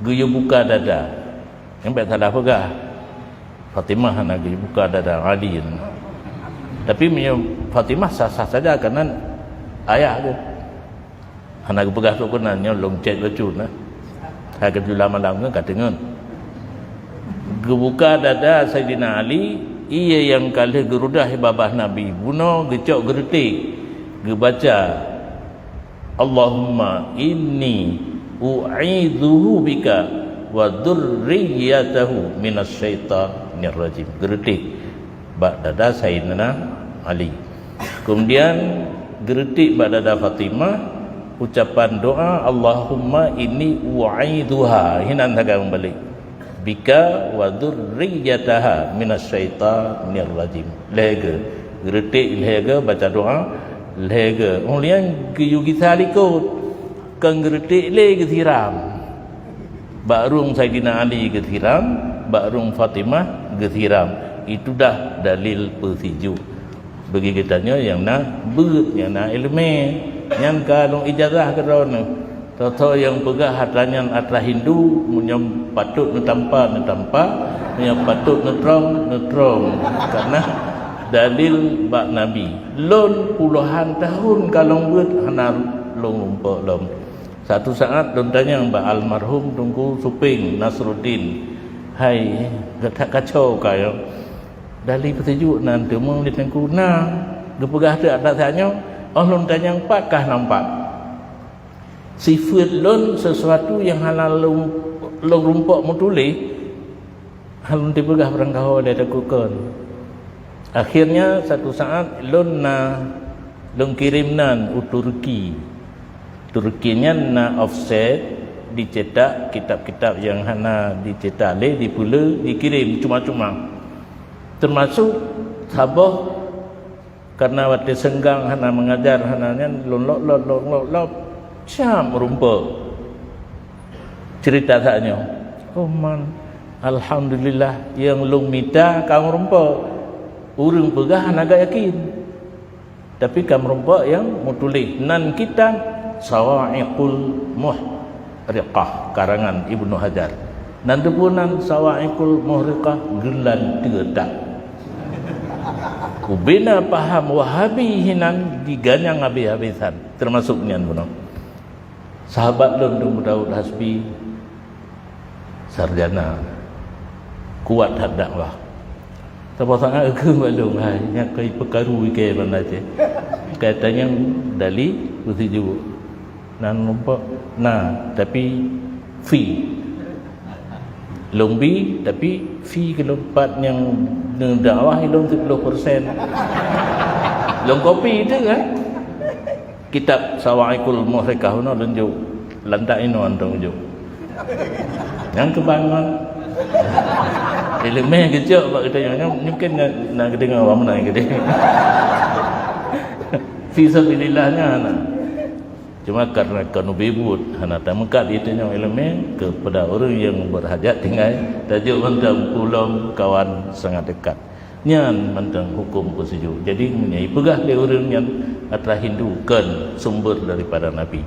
Speaker 1: geyu buka dada yang baik tak ada pegah Fatimah nak geyu buka dada Ali tapi Fatimah sah-sah saja karena ayah dia anak pegah tu kenanya long cek lucu nah harga lama-lama katanya gebuka dada Sayyidina Ali ia yang kali gerudah ibadah Nabi bunuh gecok gertik gebaca Allahumma inni u'idzuhu bika wa dzurriyyatahu minasyaitonir rajim gertik bak dada Sayyidina Ali kemudian gertik bak dada Fatimah ucapan doa Allahumma inni u'idzuha hinan haga balik bika wa dzurriyyataha minasyaitonir rajim lega gertik lega baca doa lega ulian kiyugi salikut kang gertik le getiram bakrung Sayyidina Ali getiram bakrung Fatimah getiram itu dah dalil persiju bagi kitanya yang nak beut yang nak ilmu yang kalung ijazah kerana toto yang pegah hatanya atra Hindu menyam patut netampa menyam patut netrong karena dalil bak Nabi lon puluhan tahun kalau buat hana long lumpuk lom Satu saat don tanya Mbak almarhum Tunku Suping Nasruddin, hai tak kacau kaya dari petunjuk nan temu di tengku na gepegah tu ada tanya lon tanya pakah nampak sifat lon sesuatu yang halal lon rumpok mutuli halun dipegah berangkau dia takutkan. Akhirnya satu saat lon kirim nan Turkinya na offset dicetak kitab-kitab yang hana dicetak le dipula dikirim cuma-cuma. Termasuk Sabah karena waktu senggang hana mengajar hananya lon cam rumput cerita taknya. Oh man, alhamdulillah yang long minta kamu rumput urang pegah agak yakin. Tapi kamu rumput yang mutulih nan kitab Sawa'iqul Muhriqah karangan Ibnu Hajar. Nan depunan Sawa'iqul Muhriqah gelan terdak. Kubina paham Wahabi hinan diganyang habis-habisan termasuk nian buno. Sahabat lon Dum Daud Hasbi sarjana kuat dakwah. Tapi sangat ke malung hai nya kai perkaru ke benda je. Katanya dali betuju. Nan nampak tapi fee lombi tapi fee kelompat yang dakwah ilmu 70%. Long kopi itu kan kitab Sawa'iqul Muhriqah no tunjuk lantak ino antong tunjuk yang kebangun elemen kecil pak kita mungkin nak dengar apa mana gitu fisabilillahnya anak cuma karena kanu bebut hana tamukat itu yang elemen kepada orang yang berhajat tinggal tajuk mentang pulang kawan sangat dekat nyan mentang hukum persejuk jadi menyai pegah dia orang yang adalah Hindu kan sumber daripada Nabi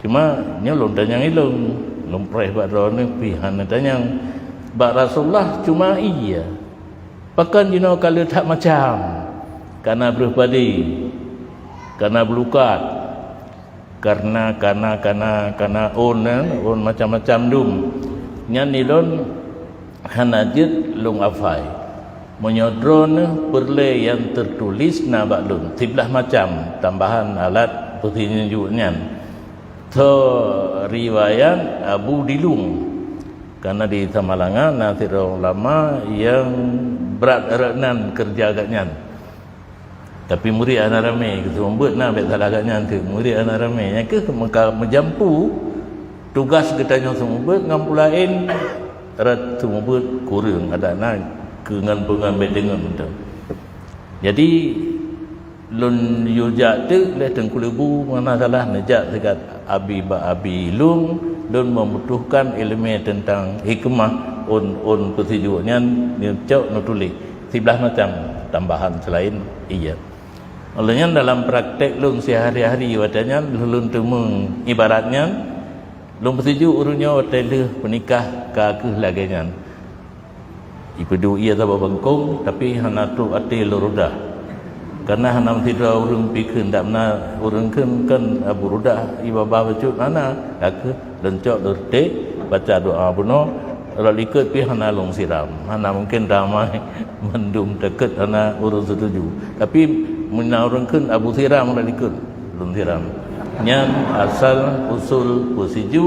Speaker 1: cuma nya lon tanyang ilung lompreh bak drone pihan tanyang bak Rasulullah cuma iya pakan jino kalau tak macam karena berpadi karena belukat karena on macam-macam dum nyan nilon hanajit lung afai menyodron perle yang tertulis na baklun 11 macam tambahan alat petunjuknya to riwayat Abu Dilung karena di Tamalangan nanti ulama yang berat eratnan kerja agaknya tapi murid anak ramai kita membuat nak bet salah agaknya tu murid anak ramai yang ke menjampu tugas kita yang semua buat ngampulain erat semua buat kurang ada nak dengan pengambil dengan betul. Jadi lun yujak tu le tengku lebu mana salah nejak dekat abi lung lun membutuhkan ilmu tentang hikmah on persetujuannya ni cok no tulis 11 macam tambahan selain iya. Olehnya dalam praktek lun sehari-hari wadanya lun temu ibaratnya lun persetuju urunnya hotel penikah ka laganya ipedu ia tak bangkong tapi hana tu ati lurudah karena hana tidak urang pikir tak mana urang kan Abu Rudah ibabah bacut mana aku lencok lurte baca doa buno lalu ikut pi hana long siram hana mungkin ramai mendum dekat hana urang setuju tapi mun urang kan Abu Siram lalu ikut long siram nyan asal usul posiju